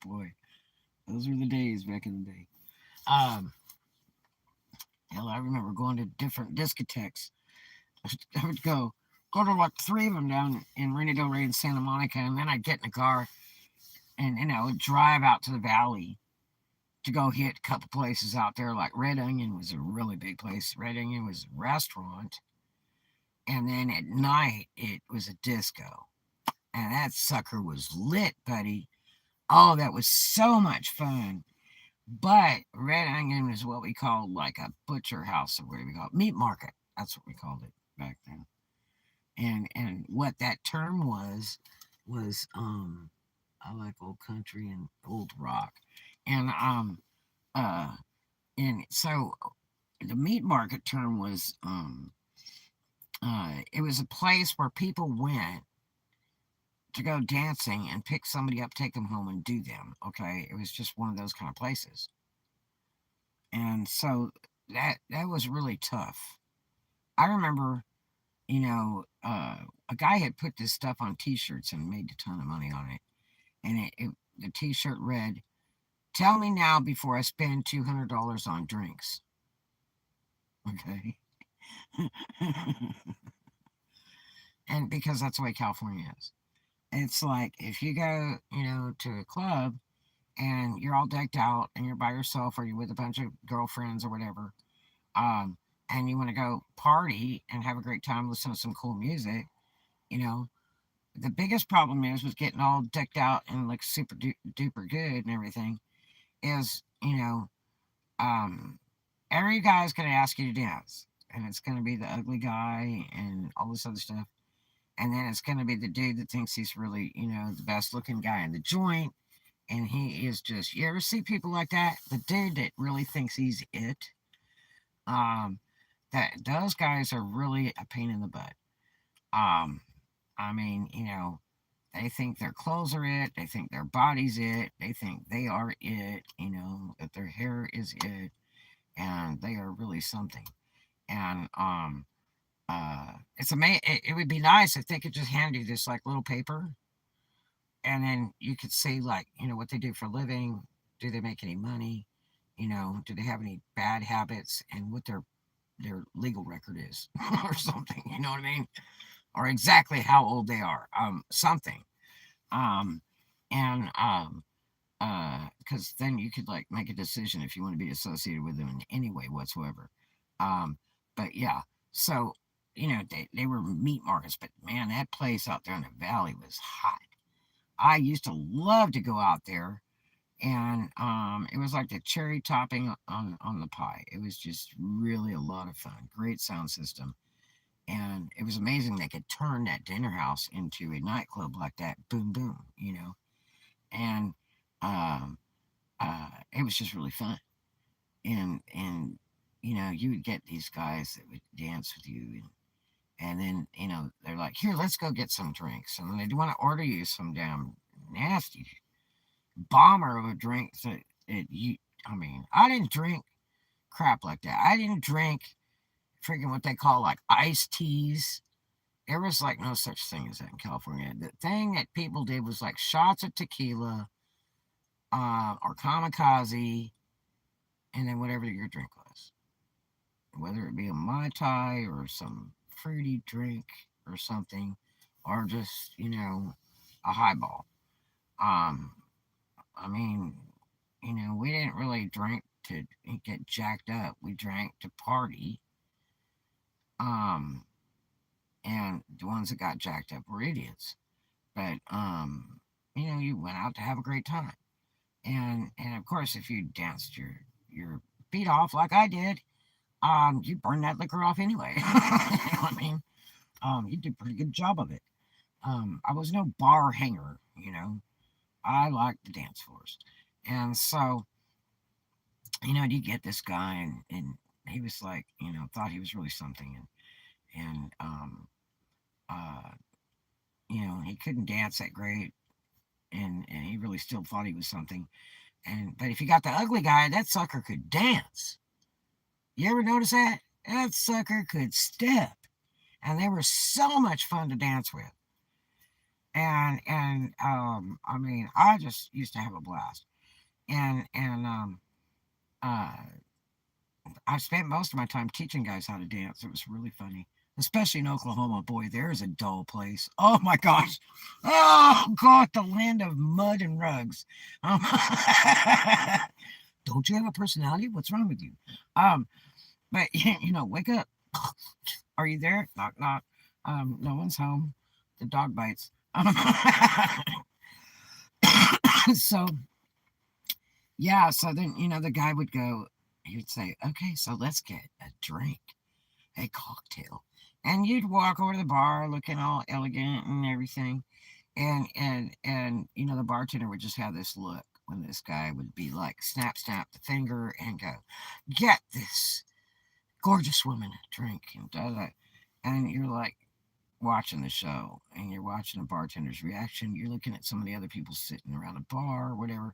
Boy, those were the days back in the day. Um, Hell, I remember going to different discotheques. I would go to like three of them down in Marina Del Rey and Santa Monica, and then I'd get in a car and I would drive out to the valley to go hit a couple places out there. Like Red Onion was a really big place. Red Onion was a restaurant, and then at night it was a disco, and that sucker was lit, buddy. Oh, that was so much fun. But Red Onion is what we called like a butcher house, or what do we call it? Meat market. That's what we called it back then. And what that term was I like old country and old rock. And uh and so the meat market term was it was a place where people went to go dancing and pick somebody up, take them home and do them. Okay. It was just one of those kind of places. And so that was really tough. I remember, a guy had put this stuff on t-shirts and made a ton of money on it. And the t-shirt read, "Tell me now before I spend $200 on drinks." Okay. And because that's the way California is. It's like if you go, to a club and you're all decked out and you're by yourself or you're with a bunch of girlfriends or whatever, um, and you want to go party and have a great time, listen to some cool music, you know, The biggest problem is with getting all decked out and like super duper good and everything is, um, every guy's going to ask you to dance. And it's going to be the ugly guy and all this other stuff. And then it's going to be the dude that thinks he's really, the best looking guy in the joint. And he is just, you ever see people like that? The dude that really thinks he's it. Um, that those guys are really a pain in the butt. Um, I mean, they think their clothes are it. They think their body's it. They think they are it. That their hair is it, and they are really something. And it's amazing. It would be nice if they could just hand you this like little paper, and then you could see like what they do for a living. Do they make any money? Do they have any bad habits, and what their legal record is, or something. You know what I mean? Or exactly how old they are. Something. Um, and because then you could like make a decision if you want to be associated with them in any way whatsoever. Um, but yeah, so they were meat markets, but man, that place out there in the valley was hot. I used to love to go out there, and it was like the cherry topping on the pie. It was just really a lot of fun. Great sound system, and it was amazing they could turn that dinner house into a nightclub like that. Boom, boom. And um, it was just really fun. And you would get these guys that would dance with you, and then they're like, here, let's go get some drinks, and then they want to order you some damn nasty bomber of a drink that you. I mean, I didn't drink crap like that. I didn't drink freaking what they call like iced teas. There was like no such thing as that in California. The thing that people did was like shots of tequila, or kamikaze, and then whatever your drink was, whether it be a mai tai or some fruity drink or something, or just a highball. Um, I mean, we didn't really drink to get jacked up. We drank to party. Um, and the ones that got jacked up were idiots. But you went out to have a great time. And of course, if you danced your beat off like I did, you burn that liquor off anyway. You know what I mean? You did a pretty good job of it. I was no bar hanger. I liked the dance floors. And so, you get this guy, and he was like, thought he was really something. And uh, he couldn't dance that great. And he really still thought he was something. But if you got the ugly guy, that sucker could dance. You ever notice that? That sucker could step. And they were so much fun to dance with. And I mean, I just used to have a blast. And uh I spent most of my time teaching guys how to dance. It was really funny. Especially in Oklahoma. Boy, there is a dull place. Oh my gosh. Oh God, the land of mud and rugs. Um, don't you have a personality? What's wrong with you? Um, but wake up. Are you there? Knock knock. No one's home. The dog bites. So yeah, so then the guy would go. He would say, "Okay, so let's get a drink, a cocktail," and you'd walk over to the bar looking all elegant and everything, and the bartender would just have this look when this guy would be like snap snap the finger and go, "Get this gorgeous woman a drink," and da da, and you're like watching the show and you're watching the bartender's reaction. You're looking at some of the other people sitting around a bar or whatever,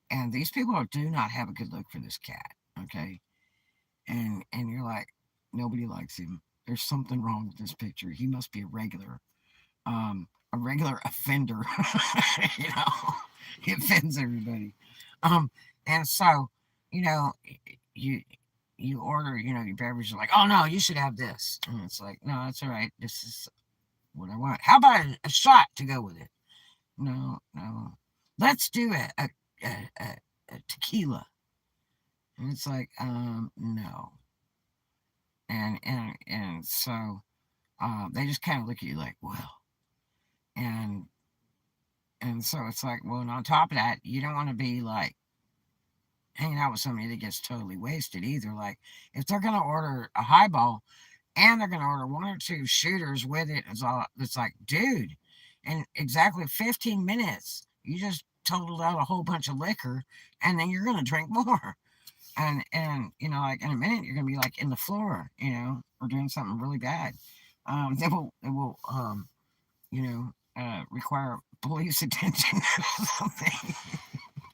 and these people do not have a good look for this cat. Okay, and you're like, nobody likes him. There's something wrong with this picture. He must be a regular offender. you know, he offends everybody. Um, and so, you know, you you order, your beverage. You're like, oh no, you should have this, and it's like, no, that's all right. This is what I want. How about a shot to go with it? No, no. Let's do a tequila. And it's like, no. And so they just kind of look at you like, well, and so it's like, well, and on top of that, you don't want to be like hanging out with somebody that gets totally wasted either. Like, if they're gonna order a highball and they're gonna order one or two shooters with it, it's like, dude, in exactly 15 minutes, you just totaled out a whole bunch of liquor, and then you're gonna drink more. And like in a minute, you're gonna be like in the floor, or doing something really bad. That will require police attention or something,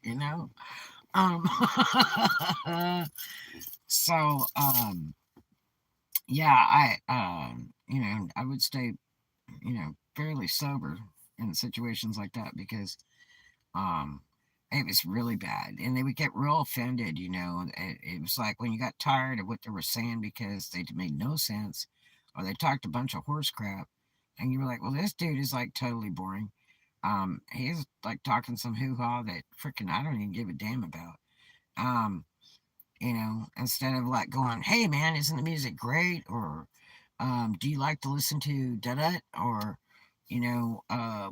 you know. Um, so yeah, I would stay, fairly sober in situations like that because um it was really bad, and they would get real offended. It was like when you got tired of what they were saying because they made no sense, or they talked a bunch of horse crap, and you were like, well, this dude is like totally boring. He's like talking some hoo-ha that freaking I don't even give a damn about. um Instead of like going, hey man, isn't the music great? Or do you like to listen to da da? Or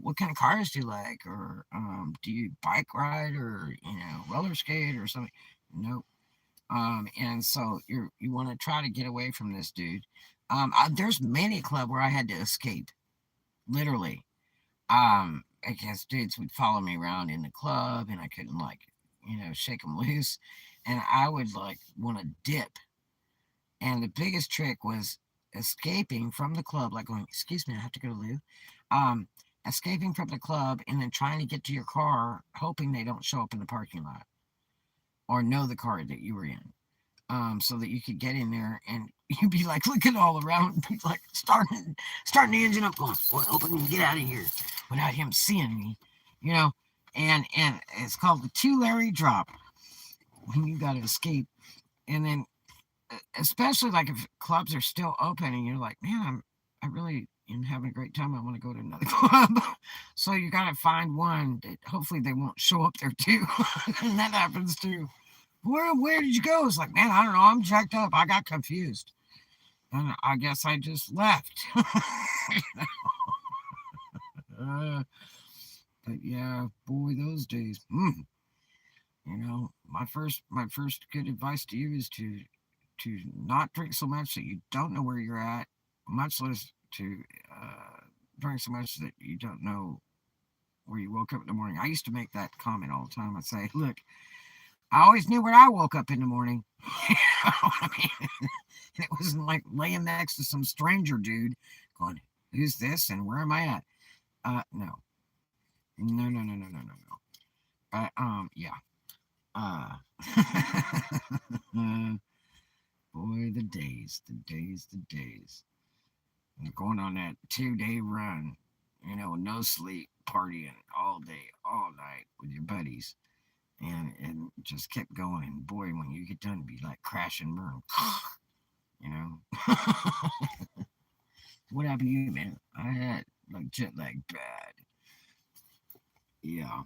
what kind of cars do you like? Or do you bike ride, or roller skate or something? Nope. And so you want to try to get away from this dude. There's many club where I had to escape, literally. I guess dudes would follow me around in the club, and I couldn't, like, shake them loose, and I would like want to dip. And the biggest trick was escaping from the club, like going, "Excuse me, I have to go to loo." Um, Escaping from the club and then trying to get to your car, hoping they don't show up in the parking lot or know the car that you were in, so that you could get in there, and you'd be like looking all around, be like starting the engine up, going, "Boy, hoping to get out of here without him seeing me," you know. And it's called the two Larry drop when you got to escape, and then especially like if clubs are still open and you're like, man, I really am having a great time. I want to go to another club. So you got to find one that hopefully they won't show up there too. And that happens too. Where did you go? It's like, man, I don't know. I'm jacked up. I got confused. And I guess I just left. uh, but yeah, boy, those days. My first good advice to you is to not drink so much that you don't know where you're at, much less to drink so much that you don't know where you woke up in the morning. I used to make that comment all the time. I'd say, look, I always knew where I woke up in the morning. I mean, and it wasn't like laying next to some stranger dude going, who's this and where am I at? No. No, no, no, no, no, no, no. But, yeah. Uh, boy, the days, the days, the days. And going on that 2 day run, no sleep, partying all day, all night with your buddies, and just kept going. And boy, when you get done, it'd be like crash and burn, you know. What happened to you, man? I had like jet lag bad. Yeah.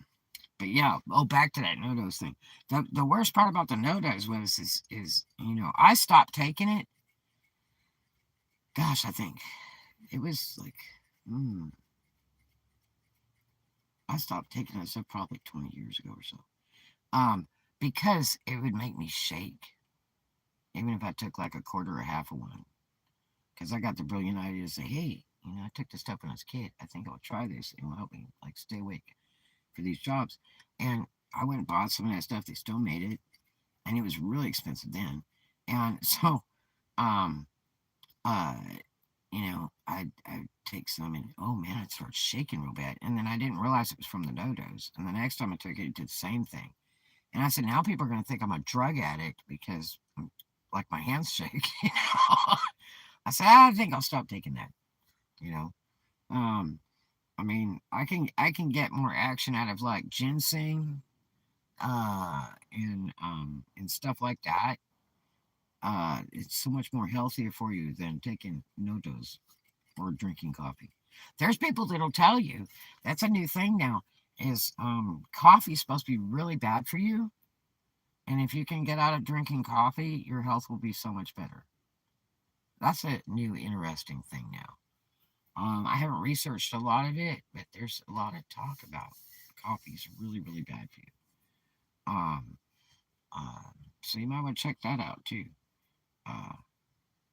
But yeah, back to that no dose thing. The worst part about the no dose was is I stopped taking it. Gosh, I think it was like, mm, I stopped taking it so probably 20 years ago or so. Because it would make me shake, even if I took like a quarter or half of one. Because I got the brilliant idea to say, hey, I took this stuff when I was a kid. I think I'll try this. It will help me like stay awake for these jobs. And I went and bought some of that stuff. They still made it, and it was really expensive then. And so, um, uh, I'd take some, and oh man, I'd start shaking real bad. And then I didn't realize it was from the no dose. And the next time I took it, it did the same thing. And I said, now people are going to think I'm a drug addict because like my hands shake. I said, I think I'll stop taking that. You know, um, I mean, I can get more action out of like ginseng, and stuff like that. It's so much more healthier for you than taking no dose or drinking coffee. There's people that'll tell you that's a new thing now. Is coffee is supposed to be really bad for you, and if you can get out of drinking coffee, your health will be so much better. That's a new interesting thing now. I haven't researched a lot of it, but there's a lot of talk about coffee is really, really bad for you. Um, so you might want to check that out too. Uh,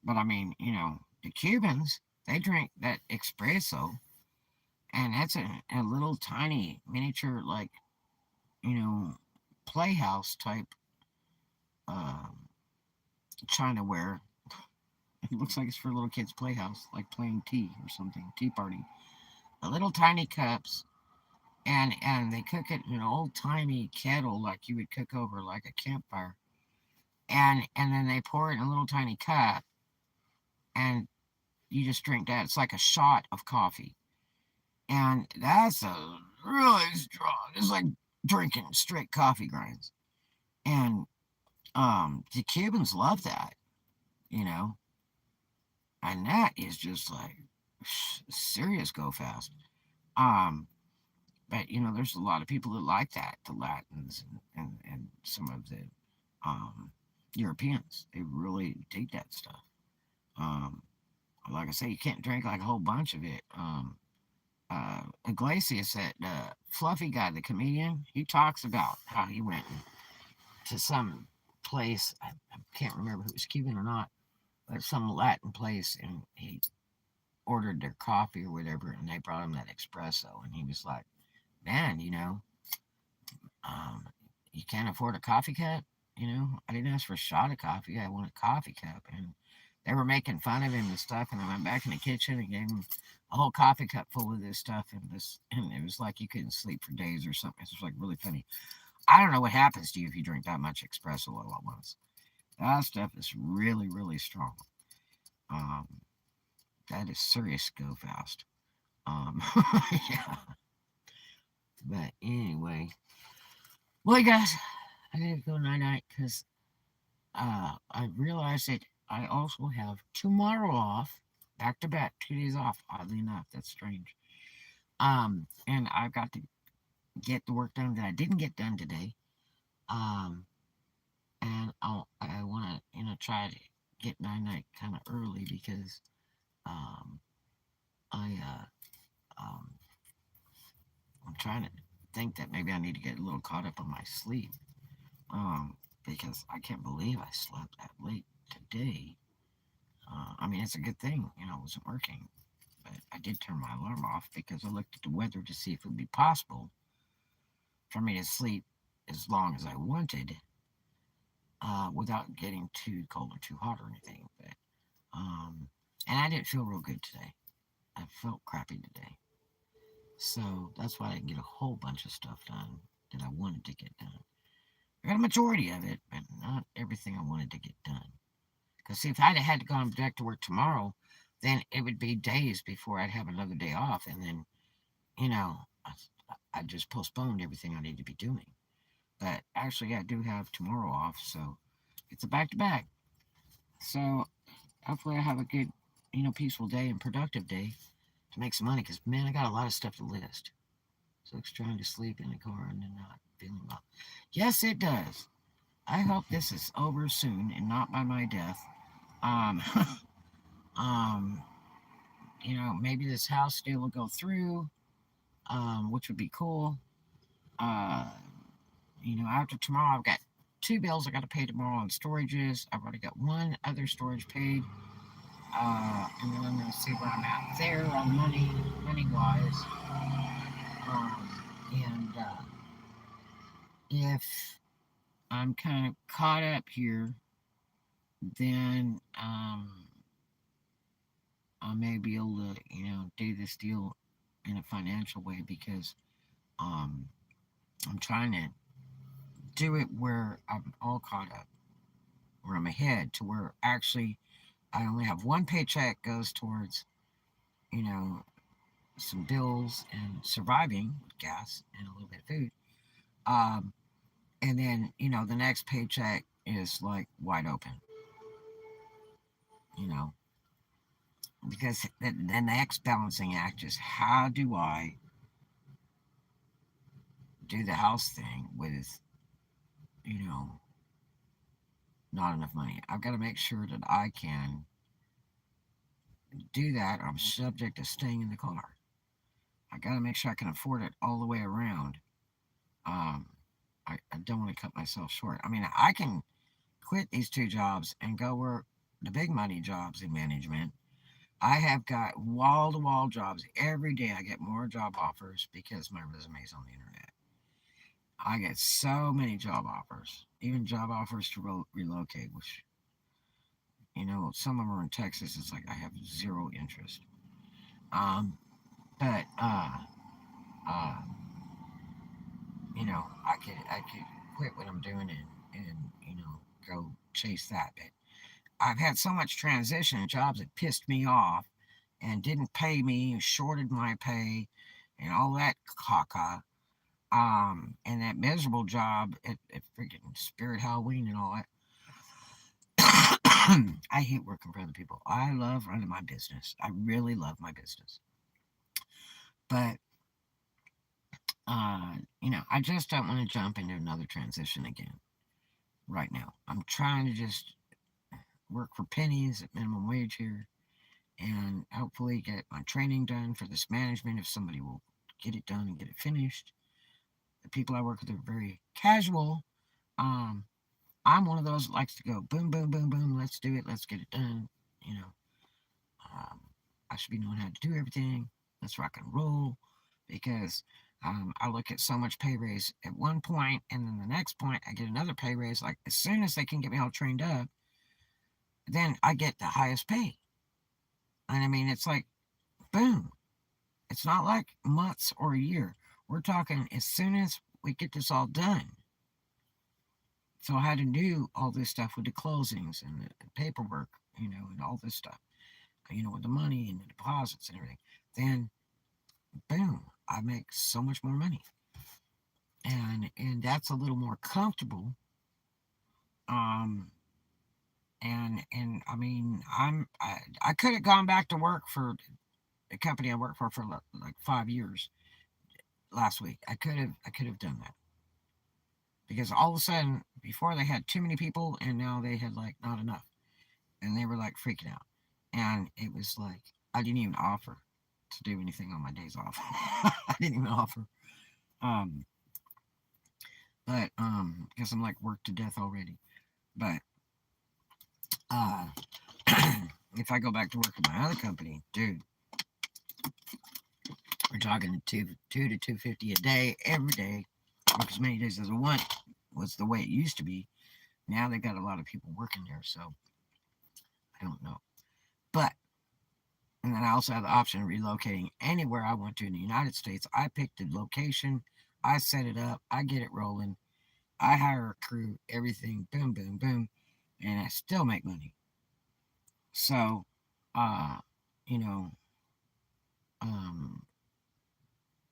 but I mean, the Cubans, they drink that espresso, and that's a little tiny miniature, like, you know, playhouse type um, chinaware. It looks like it's for a little kid's playhouse, like playing tea or something, tea party. The little tiny cups, and they cook it in an old timey kettle, like you would cook over like a campfire, and then they pour it in a little tiny cup, and you just drink that. It's like a shot of coffee, and that's a really strong. It's like drinking straight coffee grinds, and the Cubans love that, you know, and that is just like serious go fast. Um, but there's a lot of people that like that, the Latins and some of the um, Europeans. They really dig that stuff. Um, like I say, you can't drink like a whole bunch of it. Iglesias, that fluffy guy, the comedian, he talks about how he went to some place. I can't remember if it was Cuban or not, but some Latin place, and he ordered their coffee or whatever, and they brought him that espresso, and he was like, "Man, um, you can't afford a coffee cup. I didn't ask for a shot of coffee. I want a coffee cup." And they were making fun of him and stuff. And I went back in the kitchen and gave him a whole coffee cup full of this stuff. And it was like you couldn't sleep for days or something. It was like really funny. I don't know what happens to you if you drink that much espresso all at once. That stuff is really, really strong. Um, that is serious go fast. Yeah. But anyway, well, you guys, I gotta go night night because I realized that I also have tomorrow off, back to back, 2 days off. Oddly enough, that's strange. And I've got to get the work done that I didn't get done today. Um, and I want to try to get night night kind of early because um I I'm trying to think that maybe I need to get a little caught up on my sleep. Because I can't believe I slept that late today. I mean, it's a good thing, it wasn't working. But I did turn my alarm off because I looked at the weather to see if it would be possible for me to sleep as long as I wanted without getting too cold or too hot or anything. But and I didn't feel real good today. I felt crappy today, so that's why I didn't get a whole bunch of stuff done that I wanted to get done. I got a majority of it, but not everything I wanted to get done. Because see, if I'd had to go back to work tomorrow, then it would be days before I'd have another day off, and then you know, I just postponed everything I need to be doing. But actually, I do have tomorrow off, so it's a back to back. So hopefully, I have a good, peaceful day and productive day to make some money. Because man, I got a lot of stuff to list. So it's trying to sleep in the car and then not feeling well. Yes, it does. I hope this is over soon and not by my death. Um, um, maybe this house deal will go through, which would be cool. Uh, after tomorrow, I've got two bills I got to pay tomorrow on storages. I've already got one other storage paid. And then I'm going to see where I'm at there on money wise. And if I'm kind of caught up here, then I may be able to, do this deal in a financial way because um, I'm trying to do it where I'm all caught up, where I'm ahead to where actually I only have one paycheck goes towards, you know, some bills and surviving with gas and a little bit of food. Um, and then, the next paycheck is like wide open, you know, because the next balancing act is how do I do the house thing with, you know, not enough money. I've got to make sure that I can do that, I'm subject to staying in the car. I got to make sure I can afford it all the way around. Um, I don't want to cut myself short. I mean, I can quit these two jobs and go work the big money jobs in management. I have got wall to wall jobs. Every day I get more job offers because my resume's on the internet. I get so many job offers, even job offers to relocate, which, some of them are in Texas. It's like I have zero interest. Um, but, uh, I could quit what I'm doing and go chase that. But I've had so much transition in jobs that pissed me off and didn't pay me, shorted my pay, and all that caca. And that miserable job at freaking Spirit Halloween and all that. I hate working for other people. I love running my business. I really love my business. But, I just don't want to jump into another transition again right now. I'm trying to just work for pennies at minimum wage here and hopefully get my training done for this management if somebody will get it done and get it finished. The people I work with are very casual. Um, I'm one of those that likes to go boom, boom, boom, boom. Let's do it. Let's get it done. You know, um, I should be knowing how to do everything. Let's rock and roll because I look at so much pay raise at one point, and then the next point I get another pay raise. Like as soon as they can get me all trained up, then I get the highest pay. And I mean, it's like boom. It's not like months or a year. We're talking as soon as we get this all done. So I had to do all this stuff with the closings and the paperwork, and all this stuff, with the money and the deposits and everything. Then, boom, I make so much more money, and that's a little more comfortable. Um, and I mean, I could have gone back to work for the company I worked for like 5 years last week. I could have done that because all of a sudden before they had too many people and now they had like not enough and they were like freaking out and it was like I didn't even offer to do anything on my days off. I didn't even offer, um but because I'm like worked to death already. But uh if I go back to work at my other company, dude, we're talking two to 250 a day every day, work as many days as I want. Was the way it used to be. Now they got a lot of people working there, so I don't know. But and then I also have the option of relocating anywhere I want to in the United States. I pick the location, I set it up, I get it rolling, I hire a crew, everything, boom, boom, boom, and I still make money. So, uh, you know, um,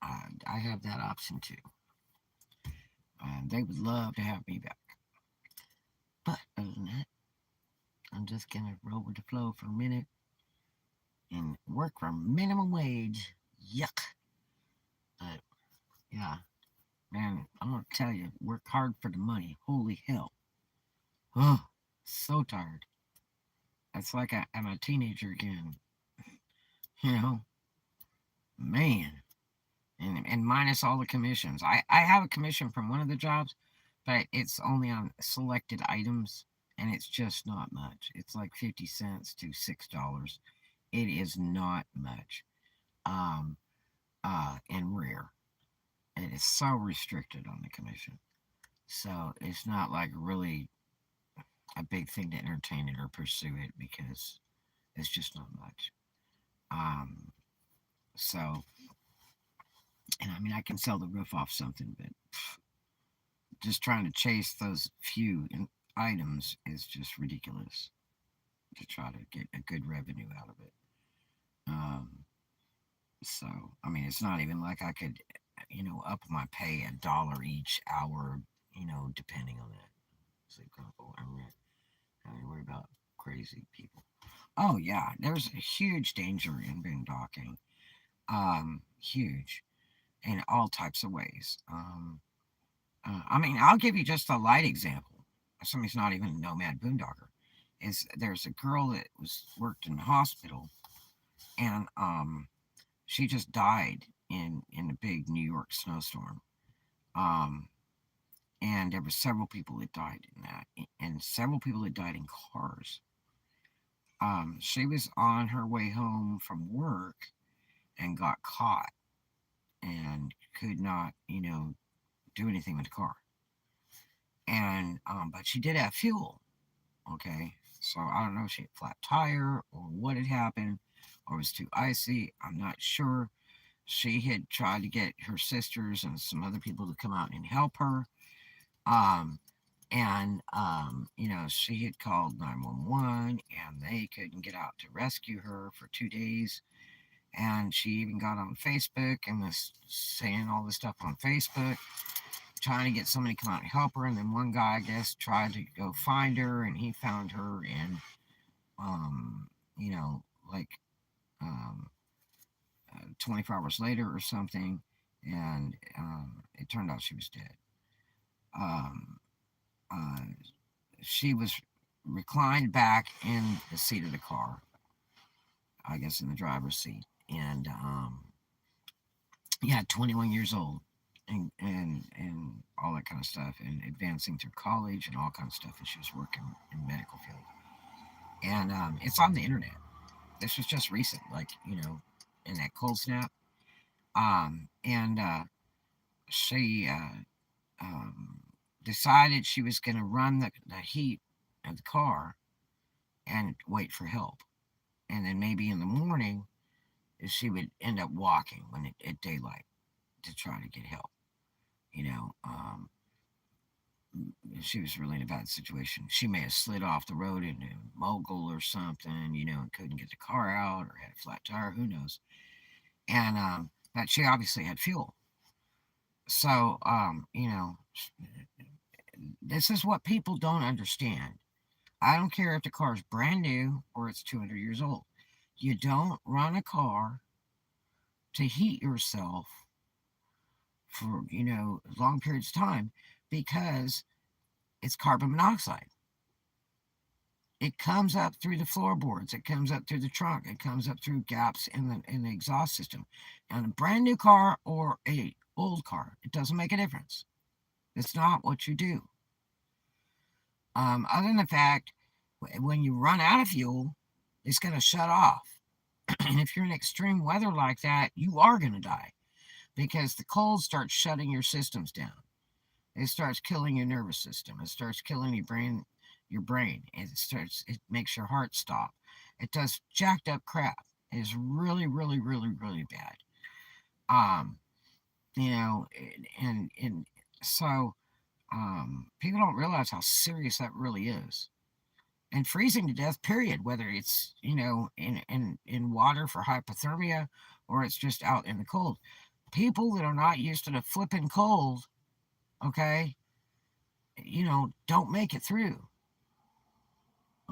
I have that option too. They would love to have me back. But other than that, I'm just gonna roll with the flow for a minute and work for minimum wage. Yuck. But yeah, man, I'm gonna tell you, work hard for the money. Holy hell. Oh, so tired. It's like I'm a teenager again. You know, man. And minus all the commissions. I have a commission from one of the jobs, but it's only on selected items and it's just not much. It's like 50 cents to $6. It is not much. Um and rare. It is so restricted on the commission. So it's not like really a big thing to entertain it or pursue it because it's just not much. Um, so, and I mean, I can sell the roof off something, but just trying to chase those few items is just ridiculous to try to get a good revenue out of it. Um, so, I mean, it's not even like I could, up my pay $1 each hour, depending on that. So, I'm not having to worry about crazy people. Oh yeah, there's a huge danger in boondocking. Huge in all types of ways. I mean, I'll give you just a light example. Somebody's not even a nomad boondocker. Is there's a girl that was worked in the hospital, and she just died in a big New York snowstorm. Um, and there were several people that died in that, and several people that died in cars. She was on her way home from work and got caught and could not, do anything with the car. And but she did have fuel. Okay, so I don't know if she had a flat tire or what had happened, or it was too icy. I'm not sure. She had tried to get her sisters and some other people to come out and help her. Um, she had called 911 and they couldn't get out to rescue her for 2 days. And she even got on Facebook and was saying all this stuff on Facebook, trying to get somebody to come out and help her. And then one guy, I guess, tried to go find her, and he found her in, um, you know, like um, 24 hours later or something. And it turned out she was dead. Um, uh, she was reclined back in the seat of the car, I guess in the driver's seat. And yeah, 21 years old, and all that kind of stuff, and advancing through college and all kind of stuff. And she was working in the medical field. And it's on the internet. This was just recent, like, in that cold snap. And she decided she was going to run the heat of the car and wait for help. And then maybe in the morning, she would end up walking at daylight to try to get help. You know, um, she was really in a bad situation. She may have slid off the road into a mogul or something, and couldn't get the car out or had a flat tire, who knows. And but she obviously had fuel. So, this is what people don't understand. I don't care if the car is brand new or it's 200 years old. You don't run a car to heat yourself for, long periods of time because it's carbon monoxide. It comes up through the floorboards. It comes up through the trunk. It comes up through gaps in the exhaust system. And a brand new car or a old car, it doesn't make a difference. It's not what you do. Other than the fact, when you run out of fuel, it's going to shut off. And if you're in extreme weather like that, you are going to die because the cold starts shutting your systems down. It starts killing your nervous system. It starts killing your brain. It makes your heart stop. It does jacked up crap. It's really, really, really, really bad. Um, and so people don't realize how serious that really is. And freezing to death, period, whether it's, in water for hypothermia or it's just out in the cold. People that are not used to the flipping cold, okay, don't make it through.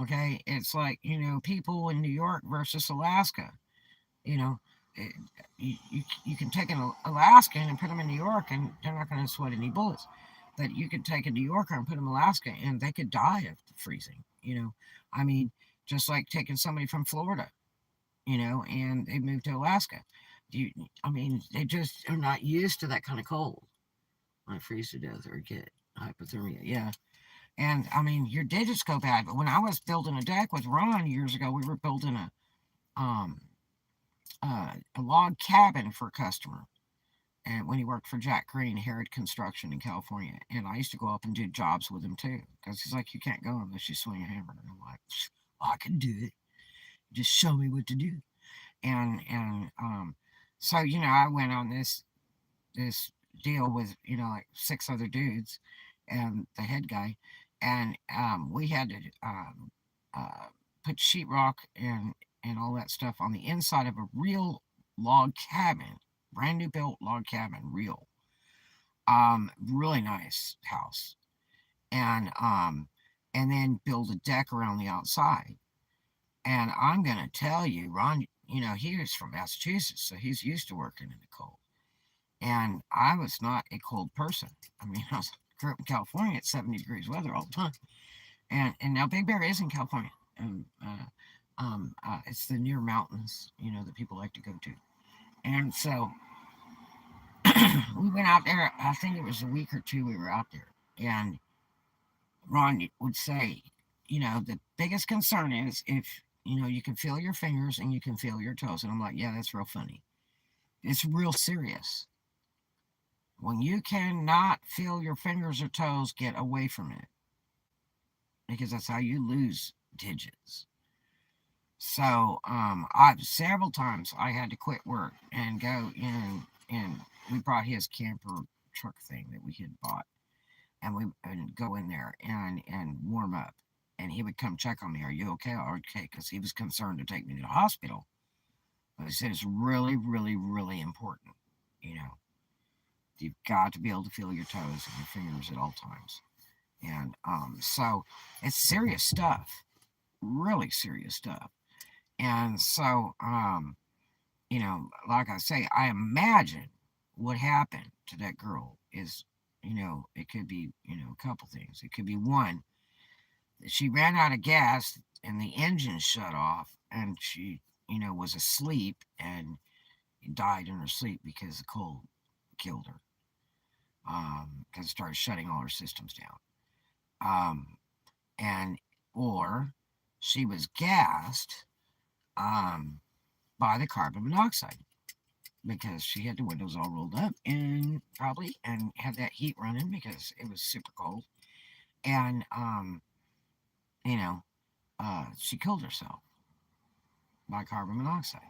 Okay, it's like, people in New York versus Alaska. You know, it, you can take an Alaskan and put them in New York, and they're not going to sweat any bullets. But you could take a New Yorker and put them in Alaska, and they could die of freezing. I mean, just like taking somebody from Florida, and they moved to Alaska. I mean, they just are not used to that kind of cold. I freeze to death or get hypothermia. Yeah. And I mean, your digits go bad. But when I was building a deck with Ron years ago, we were building um, a log cabin for a customer. And when he worked for Jack Green, Herod Construction in California, and I used to go up and do jobs with him too, because he's like, you can't go unless you swing a hammer. And I'm like, I can do it. Just show me what to do. And so I went on this deal with like six other dudes and the head guy, and we had to uh, put sheetrock and all that stuff on the inside of a real log cabin, brand new built log cabin, real, really nice house, and then build a deck around the outside. And I'm gonna tell you, Ron, he was from Massachusetts, so he's used to working in the cold. And I was not a cold person. I mean, I grew up in California at 70 degrees weather all the time. And now Big Bear is in California. And It's the near mountains, that people like to go to. And so we went out there. I think it was a week or two we were out there. And Ron would say, the biggest concern is if, you can feel your fingers and you can feel your toes. And I'm like, yeah, that's real funny. It's real serious. When you cannot feel your fingers or toes, get away from it because that's how you lose digits. So I've several times I had to quit work and go in, and we brought his camper truck thing that we had bought, and we and go in there and warm up, and he would come check on me. Are you okay? Okay, because he was concerned to take me to the hospital. But he said it's really, really, really important. You know, you've got to be able to feel your toes and your fingers at all times, and so it's serious stuff, really serious stuff. And so, like I say, I imagine what happened to that girl is, it could be, a couple things. It could be one, she ran out of gas and the engine shut off and she, was asleep and died in her sleep because the cold killed her. Because it started shutting all her systems down. Um, and, or she was gassed um, by the carbon monoxide because she had the windows all rolled up and probably and had that heat running because it was super cold. And you know, she killed herself by carbon monoxide.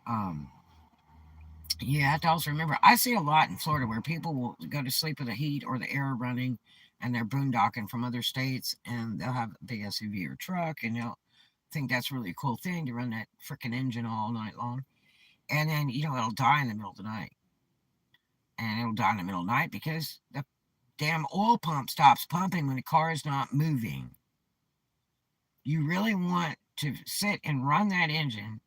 Um, you have to also remember, I see a lot in Florida where people will go to sleep with the heat or the air running, and they're boondocking from other states, and they'll have a big SUV or truck, and they'll think that's really a cool thing to run that freaking engine all night long, and then it'll die in the middle of the night, and it'll die in the middle of the night because the damn oil pump stops pumping when the car is not moving. You really want to sit and run that engine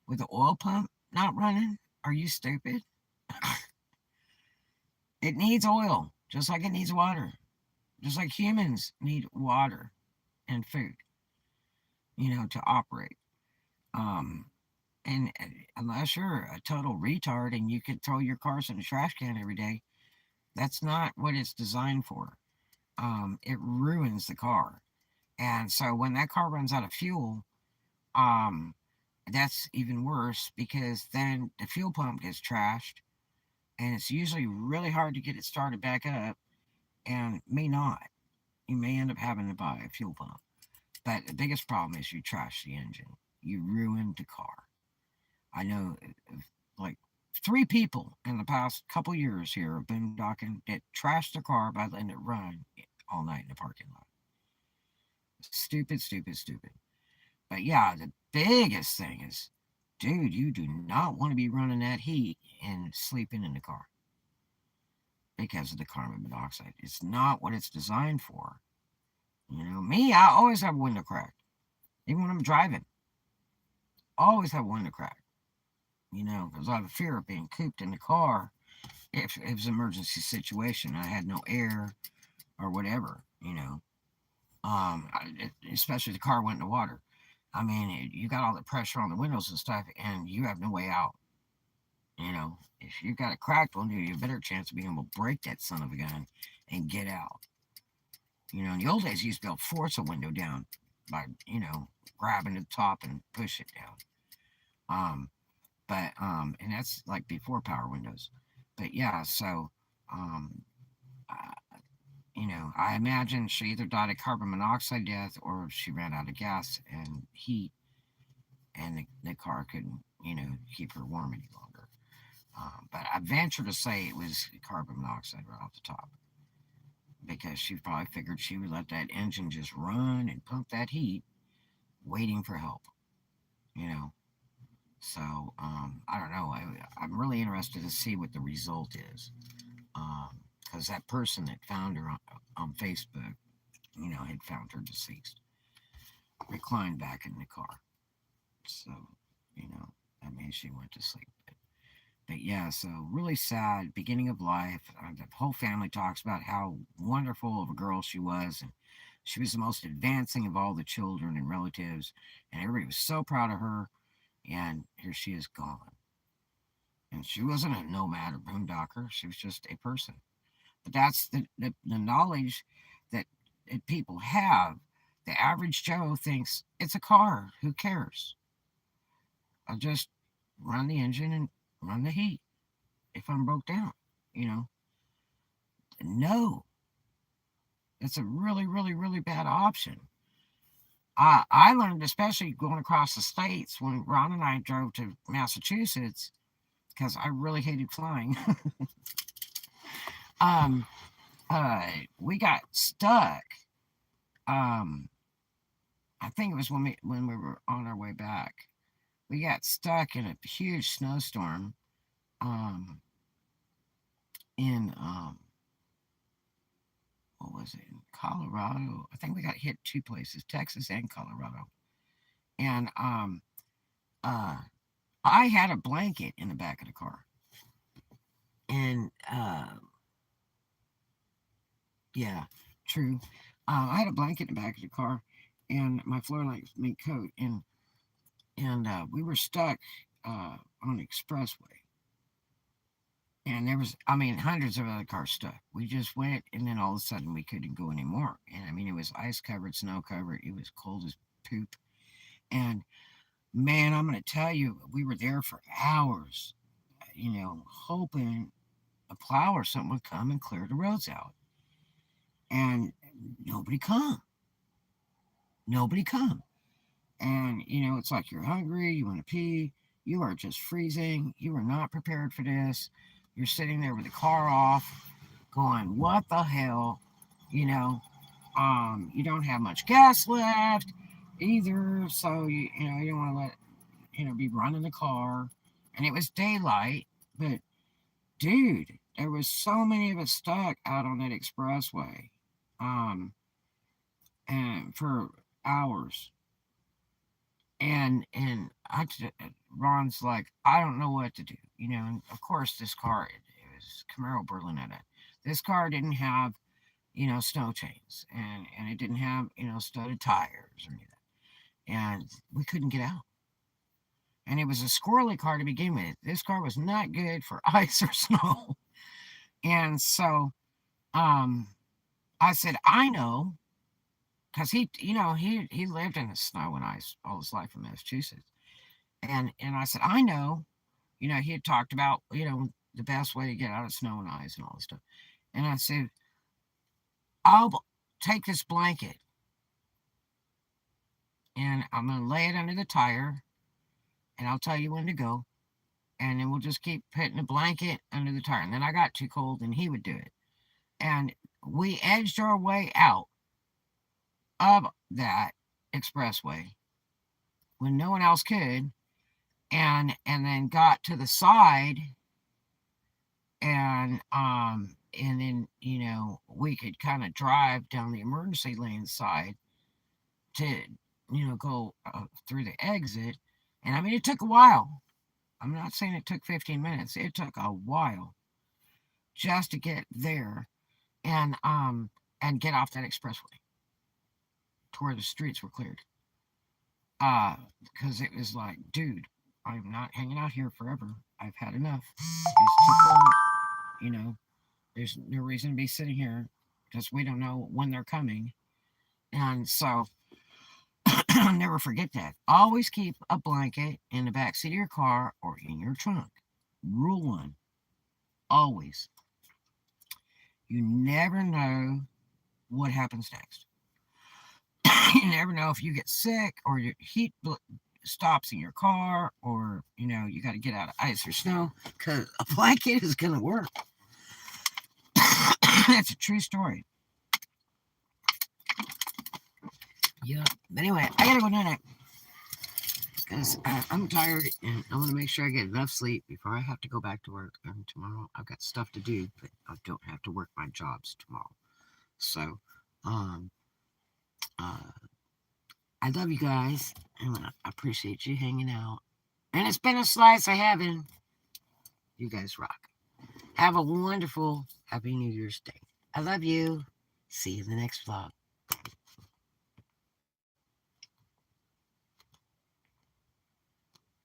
with the oil pump not running? Are you stupid? It needs oil, just like it needs water, just like humans need water and food, to operate. Um, and unless you're a total retard and you could throw your cars in a trash can every day, that's not what it's designed for. It ruins the car. And so when that car runs out of fuel, um, that's even worse because then the fuel pump gets trashed and it's usually really hard to get it started back up and may not. You may end up having to buy a fuel pump. But the biggest problem is you trash the engine. You ruined the car. I know like three people in the past couple years here have been docking that trashed their car by letting it run all night in the parking lot. Stupid, stupid, stupid. But yeah, the biggest thing is, dude, you do not want to be running that heat and sleeping in the car because of the carbon monoxide. It's not what it's designed for. Me, I always have a window cracked, even when I'm driving. Always have a window cracked, because I have a fear of being cooped in the car if it was an emergency situation. I had no air or whatever, especially the car went in the water. I mean, you got all the pressure on the windows and stuff, and you have no way out. If you got a cracked one, you have a better chance of being able to break that son of a gun and get out. In the old days, you used to be able to force a window down by, grabbing the top and push it down. Um, and that's like before power windows. But yeah, so, um, uh, I imagine she either died of carbon monoxide death or she ran out of gas and heat, and the car couldn't, keep her warm any longer. But I venture to say it was carbon monoxide right off the top because she probably figured she would let that engine just run and pump that heat, waiting for help. You know, so I don't know. I'm really interested to see what the result is because that person that found her on Facebook, had found her deceased, reclined back in the car. So, you know, that means she went to sleep. But yeah, so really sad beginning of life. The whole family talks about how wonderful of a girl she was, and She was the most advancing of all the children and relatives, and everybody was so proud of her. And here she is gone. And she wasn't a nomad or boondocker, she was just a person. But that's the knowledge that, that people have. The average Joe thinks it's a car. Who cares? I'll just run the engine and run the heat if I'm broke down. You know, no, it's a really, really, really bad option. I learned, especially going across the states, when Ron and I drove to Massachusetts, because I really hated flying. um, we got stuck. Um, I think it was when we were on our way back. We got stuck in a huge snowstorm. Um, in what was it? In Colorado. I think we got hit two places, Texas and Colorado. And uh, I had a blanket in the back of the car, and yeah, true. I had a blanket in the back of the car, and my floor length mink coat, and we were stuck on the expressway. And there was, I mean, hundreds of other cars stuck. We just went, and then all of a sudden we couldn't go anymore. And I mean, it was ice covered, snow covered. It was cold as poop. And man, I'm going to tell you, we were there for hours, hoping a plow or something would come and clear the roads out. And nobody come. Nobody come. And, it's like you're hungry, you want to pee, you are just freezing, you are not prepared for this. You're sitting there with the car off, going, what the hell? You know, you don't have much gas left either, so you don't want to be running the car. And it was daylight, but dude, there was so many of us stuck out on that expressway, um, and for hours. And Ron's like, I don't know what to do, And of course, this car, it was Camaro Berlinetta. This car didn't have, snow chains, and it didn't have, studded tires or anything. And we couldn't get out. And it was a squirrely car to begin with. This car was not good for ice or snow. And so, um, I said, I know, because he lived in the snow and ice all his life in Massachusetts. And I said, I know, he had talked about, the best way to get out of snow and ice and all this stuff. And I said, I'll take this blanket and I'm going to lay it under the tire and I'll tell you when to go. And then we'll just keep putting the blanket under the tire. And then I got too cold and he would do it. And we edged our way out of that expressway when no one else could, and then got to the side, and then we could kind of drive down the emergency lane side to go through the exit. And I mean, it took a while. I'm not saying it took 15 minutes. It took a while just to get there, and get off that expressway to where the streets were cleared. Because it was like, dude, I'm not hanging out here forever. I've had enough. It's too cold. You know, there's no reason to be sitting here because we don't know when they're coming. And so I'll never forget that. Always keep a blanket in the back seat of your car or in your trunk. Rule one, always. You never know what happens next. You never know if you get sick or your heat stops in your car, or you got to get out of ice or snow, because a blanket is going to work. That's a true story. Yeah. But anyway, I gotta go tonight because I'm tired and I want to make sure I get enough sleep before I have to go back to work. And tomorrow I've got stuff to do, but I don't have to work my jobs tomorrow. So, uh, I love you guys, and I appreciate you hanging out. And it's been a slice of heaven. You guys rock. Have a wonderful Happy New Year's Day. I love you. See you in the next vlog.